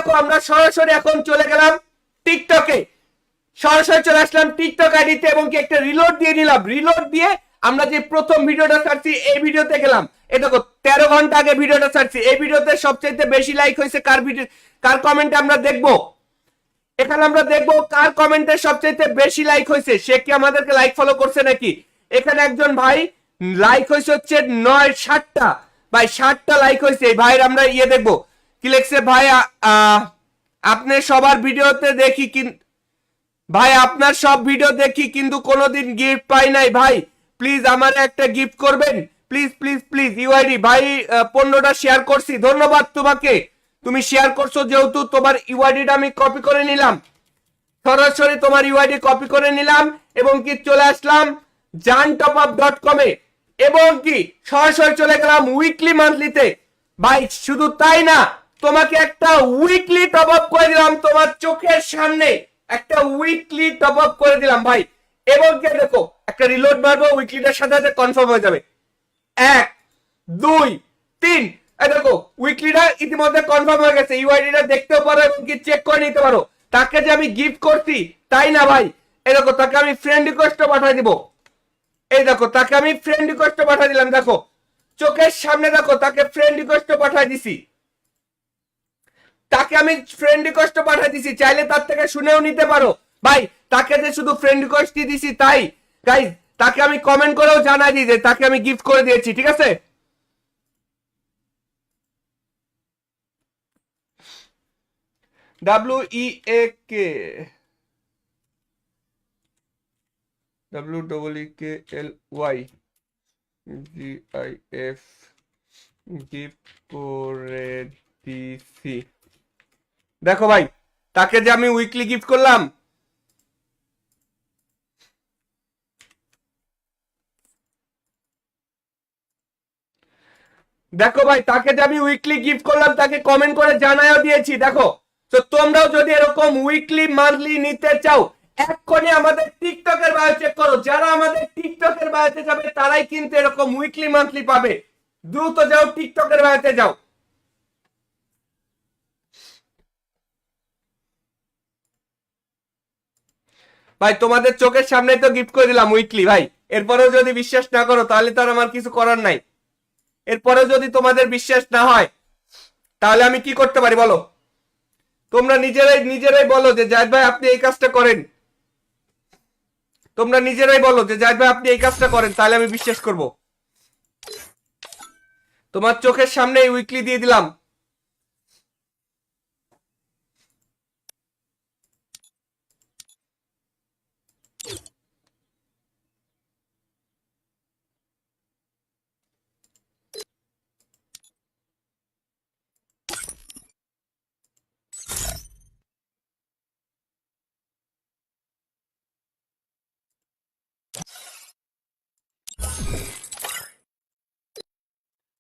দেখো আমরা সরাসরি এখন চলে গেলাম টিকটকে, সরাসরি চলে আসলাম টিকটক আইডিতে এবং কি একটা রিলোড দিয়ে নিলাম। রিলোড দিয়ে আমরা যে প্রথম ভিডিওটা ছাড়ছি এই ভিডিওতে গেলাম। এই দেখো 13 ঘন্টা আগে ভিডিওটা ছাড়ছি। এই ভিডিওতে সবচেয়ে বেশি লাইক হয়েছে কার ভিডিও, কার কমেন্টে আমরা দেখবো। এখানে আমরা দেখবো কার কমেন্টে সবচেয়ে বেশি লাইক হয়েছে, সে কি আমাদেরকে লাইক ফলো করছে নাকি। এখানে একজন ভাই লাইক হয়েছে হচ্ছে 60টা, ভাই 60টা লাইক হয়েছে। এই ভাইয়ের আমরা ইয়ে দেখবো কি লিখছে। ভাই আপনি সবার ভিডিওতে দেখি ভাই আপনার সব ভিডিও দেখি কিন্তু কোনোদিন গিফট পাই নাই। ভাই প্লিজ আমার একটা গিফট করবেন, প্লিজ প্লিজ প্লিজ। ইউআইডি ভাই 15টা শেয়ার করছি, ধন্যবাদ তোমাকে, তুমি শেয়ার করছো যেহেতু তোমার ইউআইডিটা আমি কপি করে নিলাম। সরাসরি তোমার ইউআইডি কপি করে নিলাম এবং কি চলে আসলাম jantopup.com এ এবং কি সরাসরি চলে গেলাম উইকলি মান্থলিতে। ভাই শুধু তাই না, তোমাকে একটা উইকলি টপ আপ করে দিলাম তোমার চোখের সামনে, একটা উইকলি টপ আপ করে দিলাম ভাই। এবং কি দেখো একটা রিলোড মারবো, উইকলিটার সাথে সাথে কনফার্ম হয়ে যাবে। 1 2 3, এই দেখো উইকলিটা ইতিমধ্যে কনফার্ম হয়ে গেছে। ইউআইডিটা দেখতেও পারো এবং কি চেক করে নিতে পারো। তাকে যে আমি গিফট করছি তাই না ভাই, এই দেখো তাকে আমি ফ্রেন্ড রিকোয়েস্টও পাঠিয়ে দিব। এই দেখো তাকে আমি ফ্রেন্ড রিকোয়েস্টও পাঠিয়ে দিলাম, দেখো চোখের সামনে দেখো তাকে ফ্রেন্ড রিকোয়েস্টও পাঠিয়ে দিছি। তাকে আমি ফ্রেন্ড রিকোয়েস্টও পাঠিয়ে দিছি, চাইলে তার থেকে শুনেও নিতে পারো। ভাই তাকে যে শুধু ফ্রেন্ড রিকোয়েস্ট দিছি তাই গাইস, তাকে আমি কমেন্ট করেও জানাই দিই যে তাকে আমি গিফট করে দিয়েছি, ঠিক আছে। WEAK WEEKLY গিফট করে দিছি। দেখো ভাই তাকে যে আমি উইকলি গিফট করলাম। দেখো ভাই তাকে যে আমি উইকলি গিফট করলাম তাকে কমেন্ট করে জানাইও দিয়েছি। দেখো তো তোমরাও যদি এরকম উইকলি মান্থলি নিতে চাও এক্ষুনি আমাদের টিকটকের বায়ো চেক করো। যারা আমাদের টিকটকের বায়োতে যাবে তারাই কিন্তু এরকম উইকলি মান্থলি পাবে। দ্রুত যাও টিকটকের বায়োতে যাও। ভাই তোমাদের চোখের সামনে তো গিফট করে দিলাম উইকলি ভাই, এরপরেও যদি বিশ্বাস না করো তাহলে তো আর আমার কিছু করার নাই। এরপরেও যদি তোমাদের বিশ্বাস না হয় তাহলে আমি কি করতে পারি বলো। তোমরা নিজেরাই নিজেরাই বলো যে জাহিদ ভাই আপনি এই কাজটা করেন। তোমরা নিজেরাই বলো যে জাহিদ ভাই আপনি এই কাজটা করেন, তাহলে আমি বিশ্বাস করব। তোমার চোখের সামনে উইকলি দিয়ে দিলাম।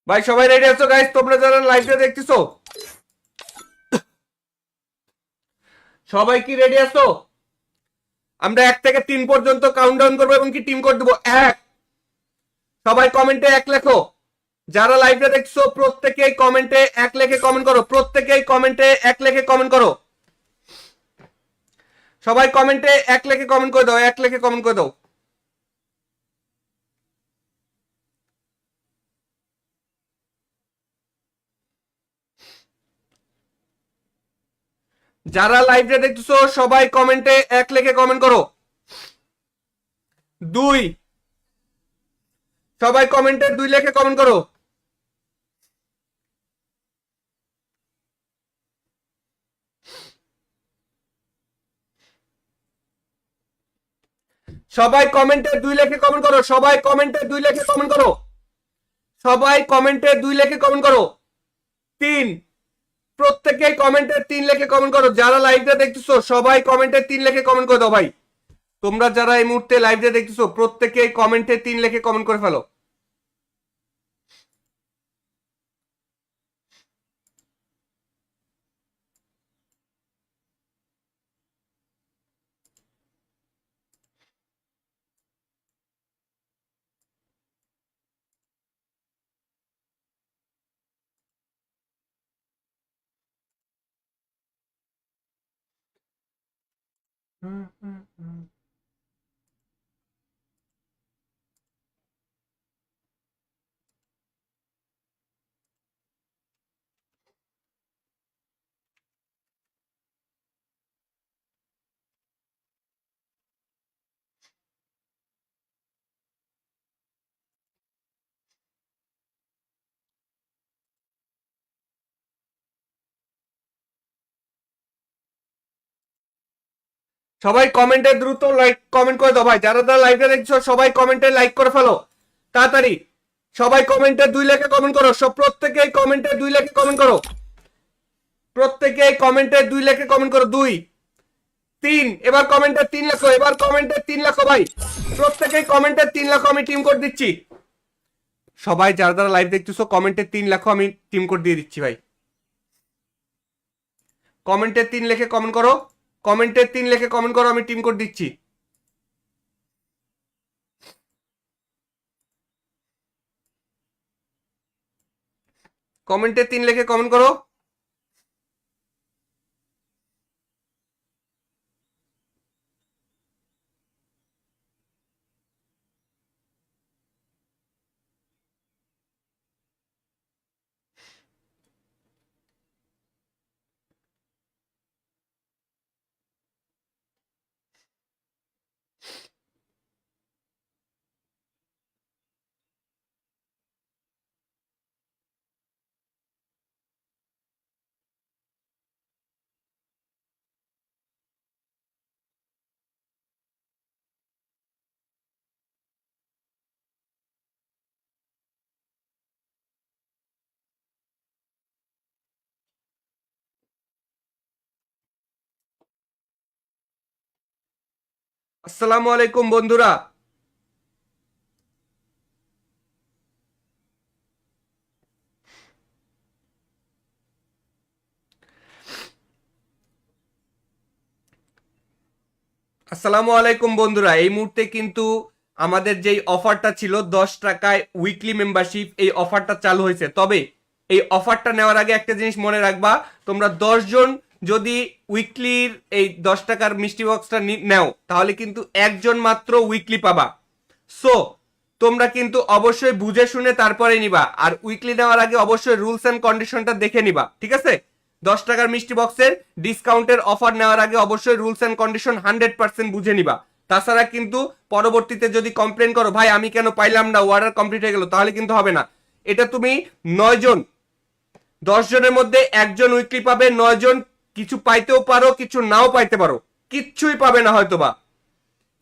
ভাই সবাই রেডি আছো গাইস? তোমরা যারা লাইভটা দেখতেছো সবাই কি রেডি আছো? আমরা 1 থেকে 3 পর্যন্ত কাউন্টডাউন করবো এবং কি টিম কোড দেবো। 1, সবাই কমেন্টে 1 লেখো। যারা লাইভটা দেখছো প্রত্যেকেই কমেন্টে 1 লেখে কমেন্ট করো, প্রত্যেকেই কমেন্টে 1 লেখে কমেন্ট করো। সবাই কমেন্টে 1 লেখে কমেন্ট করে দাও, 1 লেখে কমেন্ট করে দাও। যারা লাইভটা দেখতেছো সবাই কমেন্টে 1 লেখে কমেন্ট করো। 2, সবাই কমেন্টে 2 লেখে কমেন্ট করো। সবাই কমেন্টে 2 লেখে কমেন্ট করো। সবাই কমেন্টে 2 লেখে কমেন্ট করো। সবাই কমেন্টে 2 লেখে কমেন্ট করো। 3, প্রত্যেকেই কমেন্টে 3 লেখে কমেন্ট করো। যারা লাইভটা দেখতেছো সবাই কমেন্টে 3 লেখে কমেন্ট করে দাও ভাই। তোমরা যারা এই মুহূর্তে লাইভটা দেখতেছো প্রত্যেকেই কমেন্টে 3 লেখে কমেন্ট করে ফেলো। সবাই কমেন্টে দ্রুত লাইক কমেন্ট করে দাও ভাই, যারা যারা লাইভটা দেখছো সবাই কমেন্টে লাইক করে ফেলো তাড়াতাড়ি। সবাই কমেন্টে 2 লেখে কমেন্ট করো, সব প্রত্যেকেই কমেন্টে 2 লেখে কমেন্ট করো, প্রত্যেকেই কমেন্টে 2 লেখে কমেন্ট করো। 2 3 এবার কমেন্টে 3 লেখো, এবার কমেন্টে 3 লেখো ভাই, প্রত্যেকেই কমেন্টে 3 লেখো, আমি টিম কোড দিচ্ছি। সবাই যারা যারা লাইভ দেখতেছো কমেন্টে 3 লেখো, আমি টিম কোড দিয়ে দিচ্ছি ভাই। কমেন্টে 3 লেখে কমেন্ট করো, কমেন্টে 3 লেখে কমেন্ট করো, আমি টিম কোড দিচ্ছি। কমেন্টে 3 লেখে কমেন্ট করো। আসসালামু আলাইকুম বন্ধুরা, আসসালামু আলাইকুম বন্ধুরা। এই মুহূর্তে কিন্তু আমাদের যেই অফারটা ছিল 10 টাকায় উইকলি মেম্বারশিপ, এই অফারটা চালু হয়েছে। তবে এই অফারটা নেওয়ার আগে একটা জিনিস মনে রাখবা, তোমরা 10 জন যদি উইকলির এই 10 টাকার মিষ্টি বক্সটা নেও তাহলে কিন্তু একজন মাত্র উইকলি পাবা। সো তোমরা কিন্তু অবশ্যই বুঝে শুনে তারপরে নিবা, আর উইকলি নেওয়ার আগে অবশ্যই রুলস এন্ড কন্ডিশনটা দেখে নিবা, ঠিক আছে? 10 টাকার মিষ্টি বক্সের ডিসকাউন্টের অফার নেওয়ার আগে অবশ্যই রুলস এন্ড কন্ডিশন 100% বুঝে নিবা। তাছাড়া কিন্তু পরবর্তীতে যদি কমপ্লেন করো ভাই আমি কেন পাইলাম না, অর্ডার কমপ্লিট হয়ে গেল, তাহলে কিন্তু হবে না। এটা তুমি 9 জন, 10 জনের মধ্যে একজন উইকলি পাবে, 9 জন কিছু পাইতেও পারো কিছু নাও পাইতে পারো, কিচ্ছুই পাবে না হয়তোবা,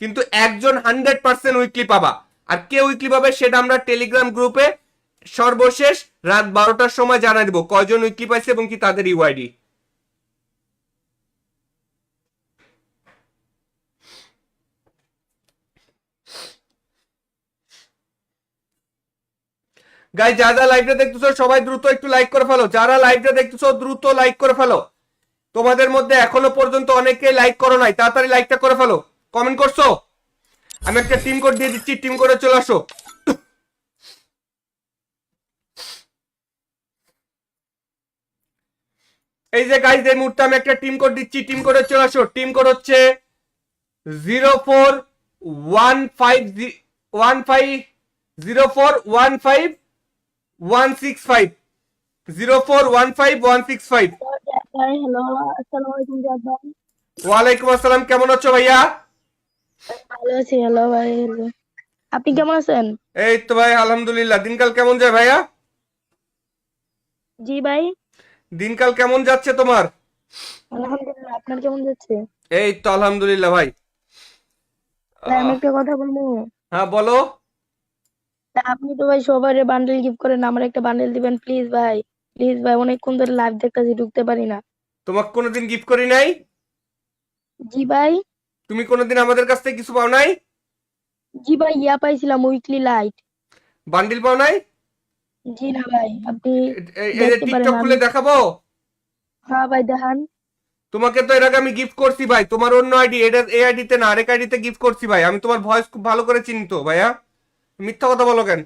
কিন্তু একজন 100% উইকলি পাবা। আর কে উইকলি পাবে সেটা আমরা টেলিগ্রাম গ্রুপে সর্বশেষ রাত 12টার সময় জানাই দিব কয়জন উইকলি পাইছে এবং কি তাদের ইউআইডি। গাইস যারা লাইভটা দেখতেছো সবাই দ্রুত একটু লাইক করে ফেলো, যারা লাইভটা দেখতেছো দ্রুত লাইক করে ফেলো। তোমাদের মধ্যে এখনো পর্যন্ত অনেকে লাইক করো নাই, তাড়াতাড়ি লাইকটা করে ফেলো। কমেন্ট করছো? আমি একটা টিম কোড দিয়ে দিচ্ছি, টিম কোডে চলে আসো। এই যে গাইস এই মুহূর্তে আমি একটা টিম কোড দিচ্ছি, টিম কোডে চলে আসো। টিম কোড হচ্ছে 0415 0415 হ্যালো, আসসালামু আলাইকুম জাদ ভাই। ওয়ালাইকুম আসসালাম, কেমন আছো ভাইয়া? ভালো আছি। হ্যালো ভাই, আপনি কেমন আছেন? এই তো ভাই আলহামদুলিল্লাহ। দিনকাল কেমন যায় ভাইয়া? জি ভাই, দিনকাল কেমন যাচ্ছে তোমার? আলহামদুলিল্লাহ। আপনার কেমন যাচ্ছে? এই তো আলহামদুলিল্লাহ ভাই। ভাই আমি একটা কথা বলবো। হ্যাঁ বলো। তা আপনি তো ভাই সবার বান্ডেল গিফট করেন, আমার একটা বান্ডেল দিবেন প্লিজ ভাই। প্লিজ ভাই, অনেকক্ষণ ধরে লাইভ দেখতেছি, ঢুকতে পারি না। তোমাকে কোনোদিন গিফট করি নাই? জি ভাই। তুমি কোনোদিন আমাদের কাছ থেকে কিছু পাও নাই? জি ভাই, ইয়া পাইছিলাম উইকলি লাইট। বান্ডিল পাও নাই? জি না ভাই, আপনি এই যে দেখতে পারেন। টিকটক আমি খুলে দেখাবো? হ্যাঁ ভাই, দেখান। তোমাকে তো এর আগে আমি গিফট করছি ভাই, তোমার অন্য আইডি, এটা এই আইডিতে না, আরেক আইডিতে গিফট করছি ভাই। আমি তোমার ভয়েস খুব ভালো করে চিনি তো ভাইয়া, মিথ্যা কথা বলো কেন?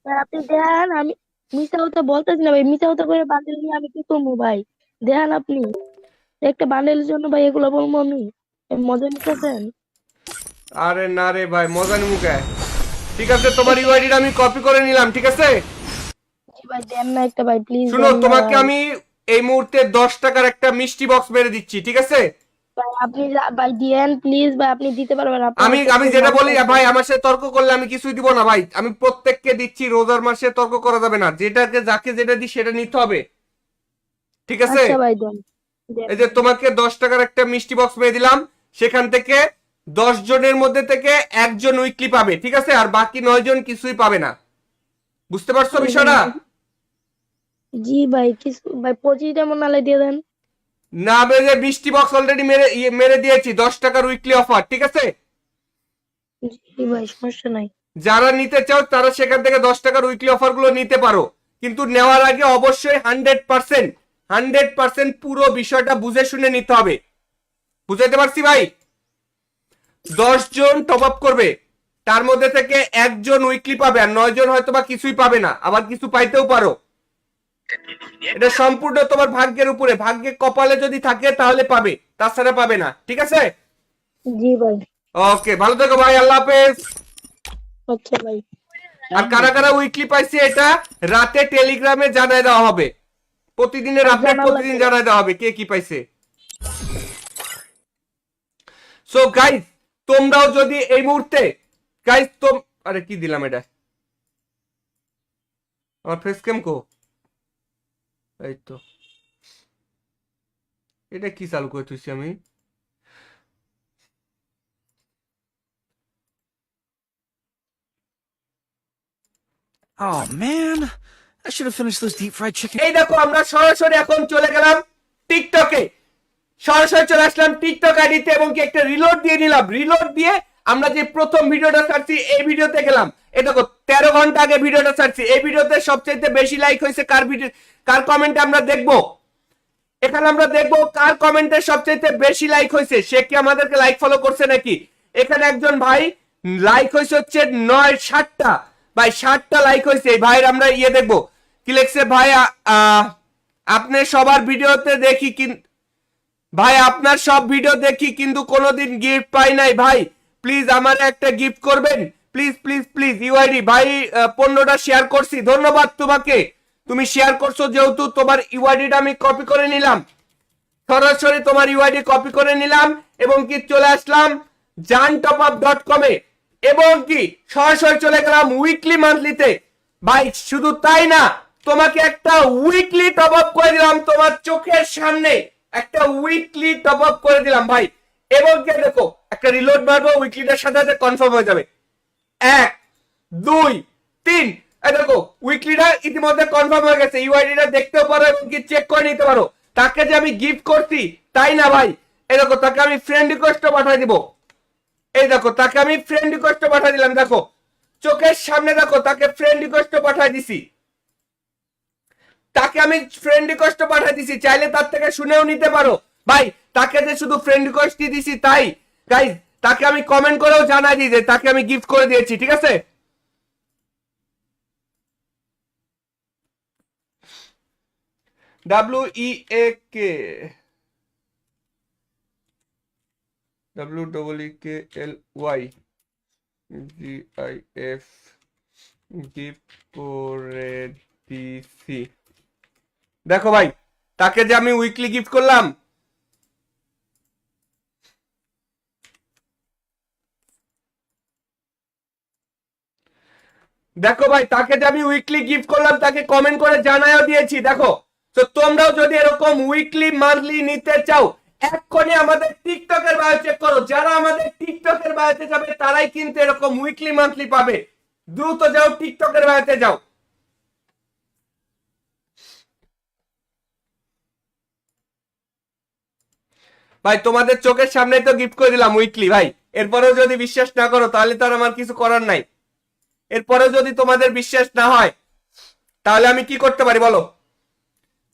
ভাই আপনি দেখান। আমি মিথ্যা কথা বলতেছি না ভাই, মিথ্যা কথা করে বান্ডেল নিয়ে আমি কি করবো ভাই? দেখান আপনি। একটা বান্ডেলের জন্য ভাই এগুলো বলবো আমি? মজা নিতেছেন? আরে না রে ভাই, মজা নিমুকে। ঠিক আছে, তোমার ইউআইডিটা আমি কপি করে নিলাম, ঠিক আছে? জি ভাই দেন না একটা ভাই, প্লিজ শুনো, দেন না তোমাকে ভাই। আমি এই মুহূর্তে 10 টাকার একটা মিষ্টি বক্স মেরে দিচ্ছি, ঠিক আছে? ভাই আপনি ভাই দিয়েন প্লিজ ভাই, আপনি দিতে পারবেন, আপনি আমি আমার সাথে আমি খুব যেটা মজা বলি লাগবে। ভাই, আমার সাথে তর্ক করলে আমি কিছুই দিব না ভাই। আমি প্রত্যেককে দিচ্ছি, রোজার মাসে তর্ক করা যাবে না। যেটাকে যাকে যেটা দিই সেটা নিতে হবে, ঠিক আছে? আচ্ছা ভাই দেন, দেন এই যে দেন। তোমাকে 10 টাকার একটা মিষ্টি বক্স মেরে দিলাম, সেখান থেকে 10 জনের মধ্যে থেকে একজন উইকলি পাবে, ঠিক আছে? আর বাকি 9 জন কিছুই পাবে না। বুঝতে পারছো জি ভাই, বিষয়টা? জি ভাই কিছু ভাই 25টা মন নালে দিয়ে দেন। না মেরে মিষ্টি বক্স অলরেডি মেরে দিয়েছি, 10 টাকার উইকলি অফার, ঠিক আছে? জি ভাই সমস্যা নাই। যারা নিতে চাও তারা সেখান থেকে 10 টাকার উইকলি অফার গুলো নিতে পারো, কিন্তু নেওয়ার আগে অবশ্যই 100% পুরো বিষয়টা বুঝে শুনে নিতে হবে। বুঝাইতে পারছি ভাই? 10 জন টপ আপ করবে, তার মধ্যে থেকে একজন উইকলি পাবে, আর 9 জন হয়তো বা কিছুই পাবে না, আবার কিছু পাইতেও পারো। এটা সম্পূর্ণ তোমার ভাগ্যের উপরে। ভাগ্যে কপালে যদি থাকে তাহলে পাবে, তাছাড়া পাবে না, ঠিক আছে? জি ভাই। ওকে, ভালো থেকো ভাই, আল্লাহ হাফেজ। আচ্ছা ভাই। আর কারা কারা উইকলি পাইছে এটা রাতে টেলিগ্রামে জানাই দেওয়া হবে। প্রতিদিনের ভাই আপডেট জানার প্রতিদিন লাগবে ভাই। জানাই দেওয়া হবে কে কি পাইছে। সো গাইস, তোমরাও যদি এই মুহূর্তে, গাইস আরে কি দিলাম এটা, আমার ফেস ক্যাম কো, এই তো, এটা কি চালু করে তুইছি আমি? Oh man, I should have finished those deep fried chicken. এই দেখো, আমরা সরাসরি এখন চলে গেলাম টিকটকে। সরাসরি চলে আসলাম টিকটক আইডিতে এবং কি একটা রিলোড দিয়ে নিলাম। রিলোড দিয়ে আমরা যে প্রথম ভিডিওটা ছাড়ছি এই ভিডিওতে গেলাম। এই দেখো, 13 ঘন্টা আগে ভিডিওটা ছাড়ছি। এই ভিডিওতে সবচেয়ে বেশি লাইক হয়েছে কার ভিডিও, কার কমেন্টে আমরা দেখবো। এখানে আমরা দেখবো কার কমেন্টে সবচেয়ে বেশি লাইক হয়েছে, সে কি আমাদেরকে লাইক ফলো করছে নাকি। এখানে একজন ভাই লাইক হয়েছে হচ্ছে 60টা, ভাই 60টা লাইক হয়েছে। এই ভাইয়ের আমরা ইয়ে দেখবো, কি লিখছে ভাই, আপনি সবার ভিডিওতে দেখি ভাই আপনার সব ভিডিও দেখি কিন্তু কোনোদিন গিফট পাই নাই ভাই, প্লিজ আমার একটা গিফট করবেন, প্লিজ প্লিজ প্লিজ। ইউআইডি ভাই 15টা শেয়ার করছি, ধন্যবাদ তোমাকে, তুমি শেয়ার করছো যেহেতু তোমার ইউআইডিটা আমি কপি করে নিলাম। সরাসরি তোমার ইউআইডি কপি করে নিলাম এবং কি চলে আসলাম jantopup.com এ এবং কি সরাসরি চলে গেলাম উইকলি মান্থলিতে। ভাই শুধু তাই না, তোমাকে একটা উইকলি টপ আপ করে দিলাম তোমার চোখের সামনে, একটা উইকলি টপ আপ করে দিলাম ভাই। এবং কি দেখো, একটা রিলোড মারবো, উইকলিটার সাথে সাথে কনফার্ম হয়ে যাবে। 1 2 3, এই দেখো উইকলিটা ইতিমধ্যে কনফার্ম হয়ে গেছে। ইউআইডিটা দেখতেও পারো এবং কি চেক করে নিতে পারো। তাকে যে আমি গিফট করছি তাই না ভাই, এই দেখো তাকে আমি ফ্রেন্ড রিকোয়েস্টও পাঠিয়ে দিব। এই দেখো তাকে আমি ফ্রেন্ড রিকোয়েস্টও পাঠিয়ে দিলাম, দেখো চোখের সামনে, দেখো তাকে ফ্রেন্ড রিকোয়েস্টও পাঠিয়ে দিছি। তাকে আমি ফ্রেন্ড রিকোয়েস্টও পাঠিয়ে দিছি, চাইলে তার থেকে শুনেও নিতে পারো ভাই। তাকে যে শুধু ফ্রেন্ড রিকোয়েস্টই দিছি তাই গাইস, তাকে আমি কমেন্ট করেও জানাই দিই যে তাকে আমি গিফট করে দিয়েছি, ঠিক আছে? WEAK WEEKLY গিফট করে দিছি। দেখো ভাই, তাকে যে আমি উইকলি গিফট করলাম। দেখো ভাই, তাকে যে আমি উইকলি গিফট করলাম তাকে কমেন্ট করে জানাইও দিয়েছি, দেখো। তো তোমরাও যদি এরকম উইকলি মান্থলি নিতে চাও, এক্ষুনি আমাদের টিকটকের বায়ো চেক করো। যারা আমাদের টিকটকের বায়োতে যাবে তারাই কিন্তু এরকম উইকলি মান্থলি পাবে। দ্রুত যাও, টিকটকের বায়োতে যাও। ভাই তোমাদের চোখের সামনে তো গিফট করে দিলাম উইকলি ভাই, এরপরেও যদি বিশ্বাস না করো তাহলে তো আর আমার কিছু করার নাই। এরপরেও যদি তোমাদের বিশ্বাস না হয় তাহলে আমি কি করতে পারি বলো?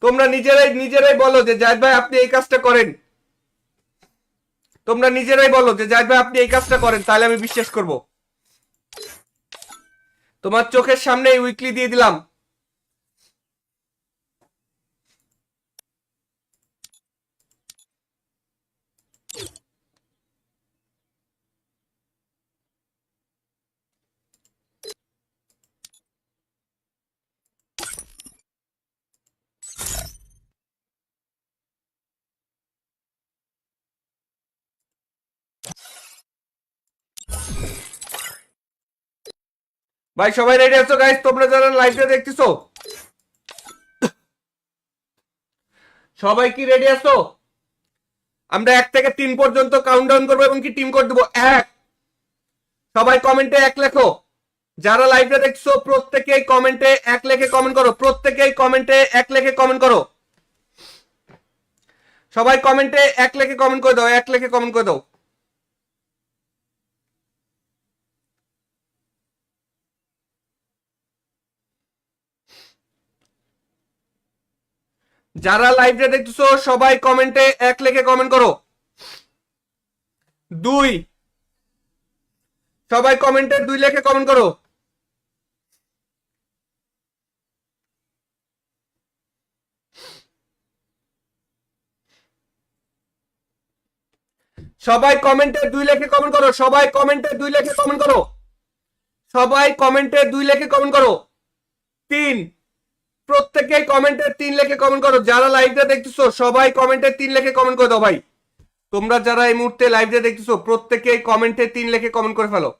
তোমরা নিজেরাই নিজেরাই বলো যে জাহিদ ভাই আপনি এই কাজটা করেন। তোমরা নিজেরাই বলো যে জাহিদ ভাই আপনি এই কাজটা করেন, তাহলে আমি বিশ্বাস করব। তোমার চোখের সামনে উইকলি দিয়ে দিলাম। ভাই সবাই রেডি আছো গাইস? তোমরা যারা লাইভটা দেখতেছো সবাই কি রেডি আছো? আমরা 1 থেকে 3 পর্যন্ত কাউন্টডাউন করবো এবং কি টিম কোড দেবো। 1, সবাই কমেন্টে 1 লেখো। যারা লাইভটা দেখছো প্রত্যেকেই কমেন্টে 1 লেখে কমেন্ট করো। প্রত্যেকেই কমেন্টে 1 লেখে কমেন্ট করো। সবাই কমেন্টে 1 লেখে কমেন্ট করে দাও, 1 লেখে কমেন্ট করে দাও। যারা লাইভটা দেখতেছো সবাই কমেন্টে 1 লেখে কমেন্ট করো। 2, সবাই কমেন্টে 2 লেখে কমেন্ট করো। সবাই কমেন্টে 2 লেখে কমেন্ট করো। সবাই কমেন্টে 2 লেখে কমেন্ট করো। সবাই কমেন্টে 2 লেখে কমেন্ট করো। 3, প্রত্যেকেই কমেন্টে 3 লেখে কমেন্ট করো। যারা লাইভটা দেখতেছো সবাই কমেন্টে 3 লেখে কমেন্ট করে দাও ভাই। তোমরা যারা এই মুহূর্তে লাইভটা দেখতেছো প্রত্যেকেই কমেন্টে 3 লেখে কমেন্ট করে ফেলো।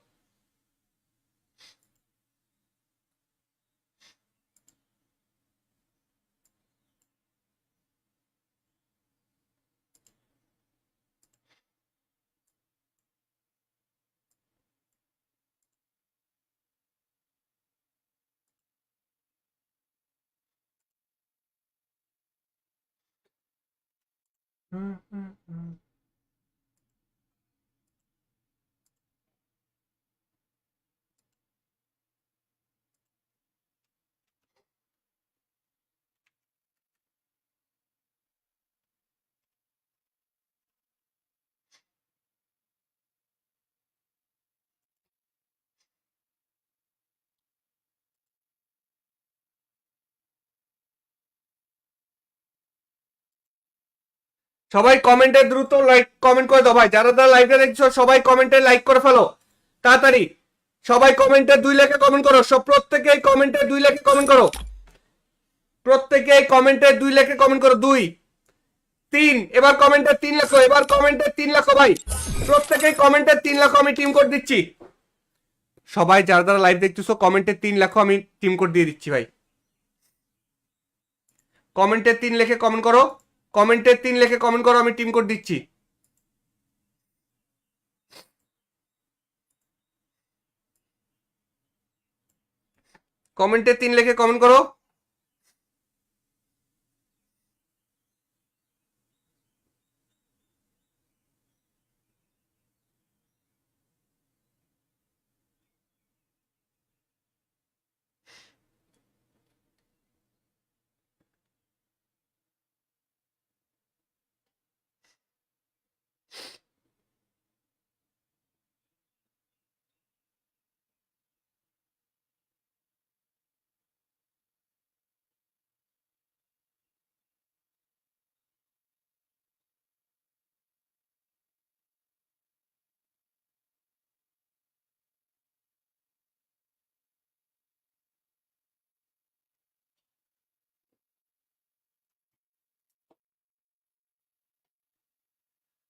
সবাই কমেন্টে দ্রুত লাইক কমেন্ট করে দাও ভাই। যারা যারা লাইভটা দেখছো সবাই কমেন্টে লাইক করে ফেলো তাড়াতাড়ি। সবাই কমেন্টে 2 লেখে কমেন্ট করো। সব প্রত্যেকেই কমেন্টে 2 লেখে কমেন্ট করো। প্রত্যেকেই কমেন্টে 2 লেখে কমেন্ট করো। 2, 3, এবার কমেন্টে 3 লেখো। এবার কমেন্টে 3 লেখো ভাই। প্রত্যেকেই কমেন্টে 3 লেখো, আমি টিম কোড দিচ্ছি। সবাই যারা যারা লাইভ দেখতেছো কমেন্টে 3 লেখো, আমি টিম কোড দিয়ে দিচ্ছি ভাই। কমেন্টে 3 লেখে কমেন্ট করো। কমেন্টে 3 লেখে কমেন্ট করো, আমি টিম কোড দিচ্ছি। কমেন্টে 3 লেখে কমেন্ট করো।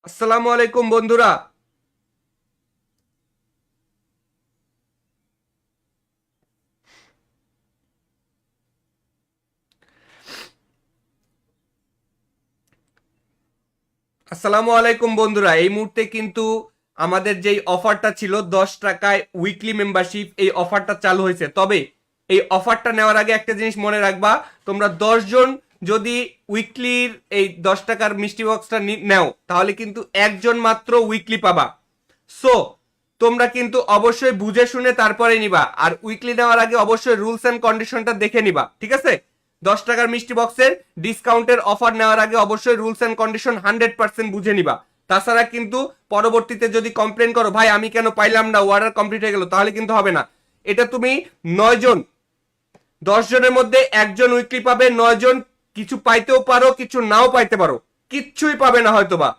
আসসালামু আলাইকুম বন্ধুরা। আসসালামু আলাইকুম বন্ধুরা। এই মুহূর্তে কিন্তু আমাদের যেই অফারটা ছিল 10 টাকায় উইকলি মেম্বারশিপ, এই অফারটা চালু হয়েছে। তবে এই অফারটা নেওয়ার আগে একটা জিনিস মনে রাখবা, তোমরা 10 জন যদি উইকলির এই 10 টাকার মিষ্টি বক্সটা নেও তাহলে কিন্তু একজন মাত্র উইকলি পাবা। সো তোমরা কিন্তু অবশ্যই বুঝে শুনে তারপরে নিবা। আর উইকলি নেওয়ার আগে অবশ্যই রুলস এন্ড কন্ডিশনটা দেখে নিবা, ঠিক আছে? 10 টাকার মিষ্টি বক্সের ডিসকাউন্টের অফার নেওয়ার আগে অবশ্যই রুলস এন্ড কন্ডিশন 100% বুঝে নিবা। তাছাড়া কিন্তু পরবর্তীতে যদি কমপ্লেন করো ভাই আমি কেন পাইলাম না, অর্ডার কমপ্লিট হয়ে গেল, তাহলে কিন্তু হবে না। এটা তুমি 9 জন, 10 জনের মধ্যে একজন উইকলি পাবে। 9 জন কিছু পাইতেও পারো, কিছু নাও পাইতে পারো, কিচ্ছুই পাবে না হয়তোবা,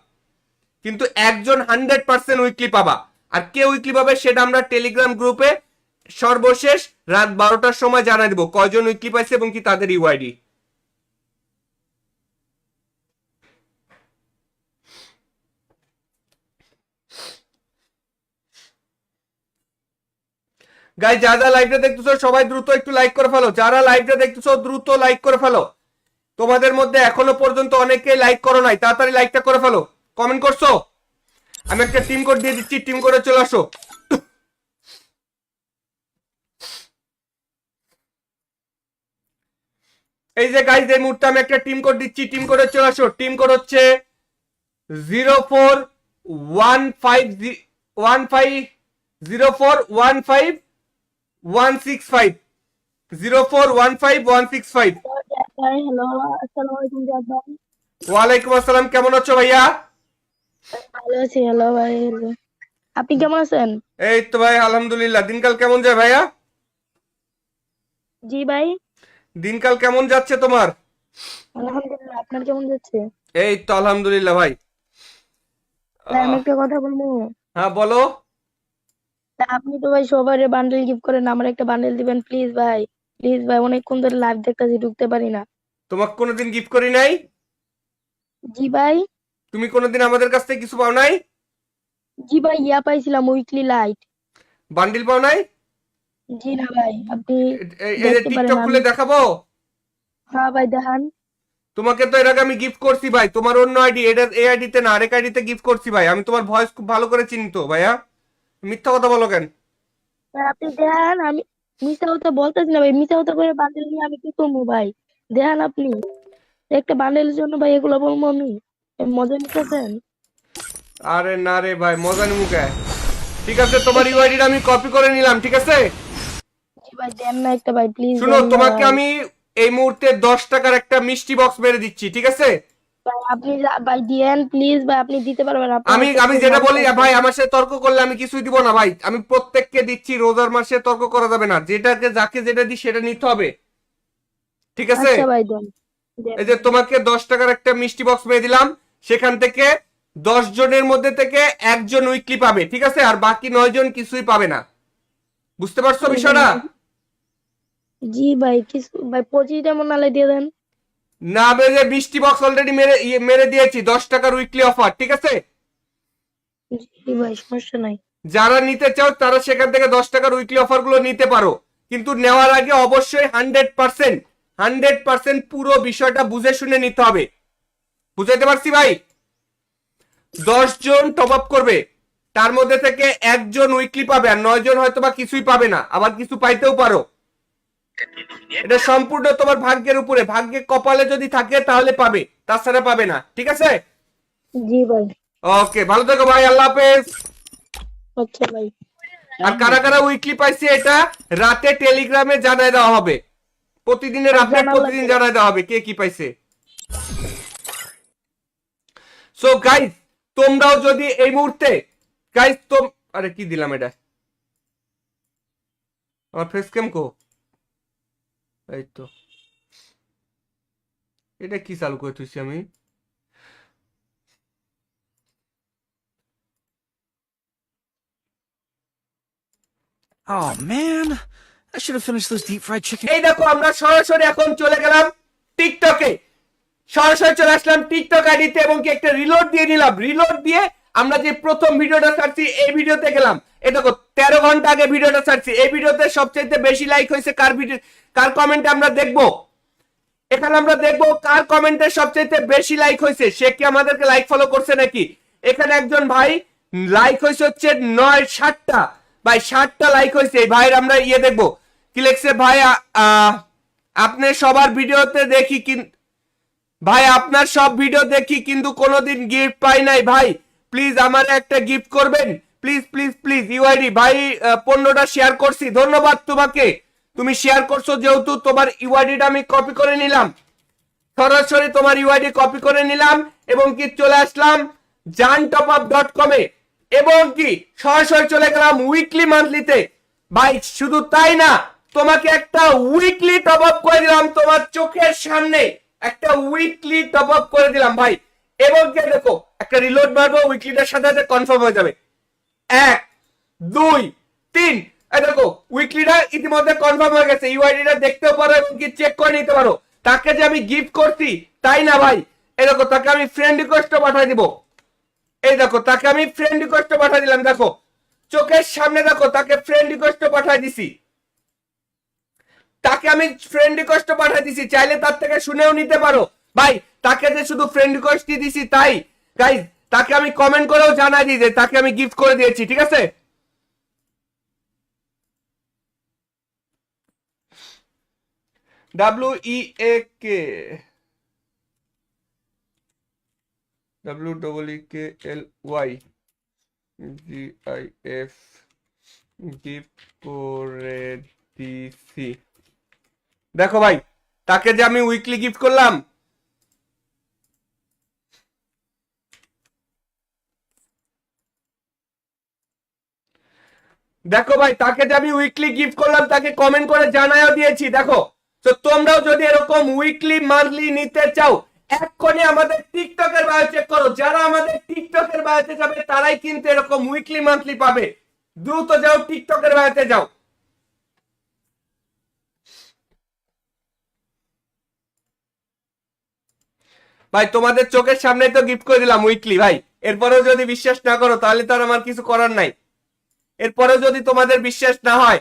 কিন্তু একজন 100% উইকলি পাবা। আর কে উইকলি পাবে সেটা আমরা টেলিগ্রাম গ্রুপে সর্বশেষ রাত 12টার সময় জানাই দিব কয়জন উইকলি পাইছে এবং কি তাদের ইউআইডি। গাইস যারা লাইভটা দেখতেছো সবাই দ্রুত একটু লাইক করে ফেলো, যারা লাইভটা দেখতেছো দ্রুত লাইক করে ফেলো। তোমাদের মধ্যে এখনো পর্যন্ত অনেকেই লাইক করো নাই, তাড়াতাড়ি লাইকটা করে ফেলো। কমেন্ট করছো? আমি একটা টিম কোড দিয়ে দিচ্ছি, টিম কোডে চলে আসো। এই যে গাইস এই মুহূর্তে আমি একটা টিম কোড দিচ্ছি, টিম কোডে চলে আসো। টিম কোড হচ্ছে 0415 0415 ভাই হ্যালো, আসসালামু আলাইকুম জাদ ভাই। ওয়ালাইকুম আসসালাম, কেমন আছো ভাইয়া? ভালো আছি, হ্যালো ভাই hello। আপনি কেমন আছেন? এই তো ভাই আলহামদুলিল্লাহ। দিনকাল কেমন যায় ভাইয়া? জি ভাই, দিনকাল কেমন যাচ্ছে তোমার? আলহামদুলিল্লাহ। আপনার কেমন যাচ্ছে? এই তো আলহামদুলিল্লাহ ভাই। ভাই আমি একটা কথা বলবো। হ্যাঁ বলো। আপনি তো ভাই সবার বান্ডেল গিফট করেন, আমার একটা বান্ডেল দিবেন প্লিজ ভাই। প্লিজ ভাই, অনেকক্ষণ ধরে লাইভ দেখতেছি, ঢুকতে পারি না। তোমাকে কোনোদিন গিফট করি নাই? জি ভাই। তুমি কোনোদিন আমাদের কাছ থেকে কিছু পাও নাই? জি ভাই, ইয়া পাইছিলাম উইকলি লাইট। বান্ডিল পাও নাই? জি না ভাই, আপনি এই যে দেখতে পারেন। টিকটক খুলে আমি দেখাবো। হ্যাঁ ভাই দেখান। তোমাকে তো এর আগে আমি গিফট করছি ভাই, তোমার অন্য আইডি, এটা এই আইডিতে না, আরেক আইডিতে গিফট করছি ভাই। আমি তোমার ভয়েস খুব ভালো করে চিনি তো ভাইয়া, মিথ্যা কথা বলো কেন? ভাই আপনি দেখান। আমি মিথ্যা কথা বলতেছি না ভাই, মিথ্যা কথা করে বান্ডেল নিয়ে আমি কি করবো ভাই? দেখান আপনি। একটা বান্ডেলের জন্য ভাই এগুলো বলবো আমি? মজা নিতেছেন? আরে না রে ভাই, মজা নিমু কে? ঠিক আছে, তোমার ইউআইডিটা আমি কপি করে নিলাম, ঠিক আছে? জি ভাই দেন না একটা ভাই, প্লিজ শুনো, দেন না তোমাকে ভাই। আমি এই মুহূর্তে 10 টাকার একটা মিষ্টি বক্স মেরে দিচ্ছি, ঠিক আছে? ভাই আপনি ভাই দিয়েন প্লিজ ভাই, আপনি দিতে পারবেন। আপনার আমি একটা আমি খুব যেটা মানুষ বলি আছে। ভাই, আমার সাথে তর্ক করলে আমি কিছুই দিব না ভাই। আমি প্রত্যেককে দিচ্ছি, রোজার মাসে তর্ক করা যাবে না, যেটাকে যাকে যেটা দিই সেটা নিতে হবে, ঠিক আছে? আচ্ছা ভাই দেন দেন। এই যে তোমাকে 10 টাকার একটা মিষ্টি বক্স মেরে দিলাম, সেখান থেকে 10 জনের মধ্যে থেকে একজন উইকলি পাবে, ঠিক আছে? আর বাকি 9 জন কিছুই পাবে না। বুঝতে পারছো বিষয়টা? জি ভাই, কিছু ভাই 25টা মনে দিয়ে দেন। না মেরে মিষ্টি বক্স অলরেডি মেরে দিয়েছি, 10 টাকার উইকলি অফার, ঠিক আছে? জি ভাই, সমস্যা নাই। যারা নিতে চাও তারা সেখান থেকে 10 টাকার উইকলি অফার গুলো নিতে পারো, কিন্তু নেওয়ার আগে অবশ্যই 100% পুরো বিষয়টা বুঝে শুনে নিতে হবে। বুঝাইতে পারছি ভাই? 10 জন টপ আপ করবে, তার মধ্যে থেকে একজন উইকলি পাবে, আর 9 জন হয়তো বা কিছুই পাবে না, আবার কিছু পাইতেও পারো। এটা সম্পূর্ণ তোমার ভাগ্যের উপরে, ভাগ্যে কপালে যদি থাকে তাহলে পাবে, তাছাড়া পাবে না, ঠিক আছে? জি ভাই। ওকে, ভালো থেকো ভাই, আল্লাহ হাফেজ। আচ্ছা ভাই। আর কারা কারা উইকলি পাইছে এটা রাতে টেলিগ্রামে জানাই দেওয়া হবে, প্রতিদিনের আপডেট জানার প্রতিদিন লাগবে। জানাই দেওয়া হবে কে কি পাইছে। সো গাইস, তোমরাও যদি এই মুহূর্তে গাইস আরে কি দিলাম এটা, আমার ফেস ক্যাম কো, এই তো এটা কি চালু করে তুইছি আমি? Oh man, I should have finished those deep fried chicken. এই দেখো আমরা সরাসরি এখন চলে গেলাম টিকটকে, সরাসরি চলে আসলাম টিকটক আইডিতে এবং কি একটা রিলোড দিয়ে নিলাম। রিলোড দিয়ে আমরা যে প্রথম ভিডিওটা ছাড়ছি এই ভিডিওতে গেলাম। এই দেখো 13 ঘন্টা আগে ভিডিওটা ছাড়ছি, এই ভিডিওতে সবচেয়ে বেশি লাইক হয়েছে কার ভিডিও, কার কমেন্টে আমরা দেখবো। এখানে আমরা দেখবো কার কমেন্টে সবচেয়ে বেশি লাইক হয়েছে, সে কি আমাদেরকে লাইক ফলো করছে নাকি। এখানে একজন ভাই লাইক হয়েছে হচ্ছে 60টা, ভাই 60টা লাইক হয়েছে। এই ভাইয়ের আমরা ইয়ে দেখবো কি লিখছে। ভাই আপনি সবার ভিডিওতে দেখি ভাই আপনার সব ভিডিও দেখি কিন্তু কোনোদিন গিফট পাই নাই ভাই, প্লিজ আমার একটা গিফট করবেন, প্লিজ প্লিজ প্লিজ। ইউআইডি ভাই 15টা শেয়ার করছি, ধন্যবাদ তোমাকে, তুমি শেয়ার করছো যেহেতু তোমার ইউআইডিটা আমি কপি করে নিলাম, সরাসরি তোমার ইউআইডি কপি করে নিলাম এবং কি চলে আসলাম jantopup.com এ এবং কি সরাসরি চলে গেলাম উইকলি মান্থলিতে। ভাই শুধু তাই না, তোমাকে একটা উইকলি টপ আপ করে দিলাম, তোমার চোখের সামনে একটা উইকলি টপ আপ করে দিলাম ভাই। এবং কি দেখো একটা রিলোড মারবো, উইকলিটার সাথে সাথে কনফার্ম হয়ে যাবে। 1 2 3, এই দেখো উইকলিটা ইতিমধ্যে কনফার্ম হয়ে গেছে, ইউআইডিটা দেখতেও পারো এবং কি চেক করে নিতে পারো। তাকে যে আমি গিফট করছি তাই না ভাই, এই দেখো তাকে আমি ফ্রেন্ড রিকোয়েস্টও পাঠিয়ে দিব, এই দেখো তাকে আমি ফ্রেন্ড রিকোয়েস্টও পাঠিয়ে দিলাম, দেখো চোখের সামনে দেখো তাকে ফ্রেন্ড রিকোয়েস্ট পাঠিয়ে দিছি, তাকে আমি ফ্রেন্ড রিকোয়েস্ট পাঠিয়ে দিছি, চাইলে তার থেকে শুনেও নিতে পারো ভাই। তাকে যে শুধু ফ্রেন্ড রিকোয়েস্টই দিছি তাই গাইস, তাকে আমি কমেন্ট করেও জানাই দিই যে তাকে আমি গিফট করে দিয়েছি, ঠিক আছে? WEAK WEEKLY গিফট করে দিছি। দেখো ভাই, তাকে যে আমি উইকলি গিফট করলাম, দেখো ভাই তাকে যে আমি উইকলি গিফট করলাম, তাকে কমেন্ট করে জানাইও দিয়েছি। দেখো, তো তোমরাও যদি এরকম উইকলি মান্থলি নিতে চাও, এক্ষুনি আমাদের টিকটকের বায়ো চেক করো। যারা আমাদের টিকটকের বায়োতে যাবে তারাই কিন্তু এরকম উইকলি মান্থলি পাবে। দ্রুত যাও, টিকটকের বায়োতে যাও। ভাই তোমাদের চোখের সামনে তো গিফট করে দিলাম উইকলি ভাই, এরপরেও যদি বিশ্বাস না করো তাহলে তো আর আমার কিছু করার নাই। এরপরেও যদি তোমাদের বিশ্বাস না হয়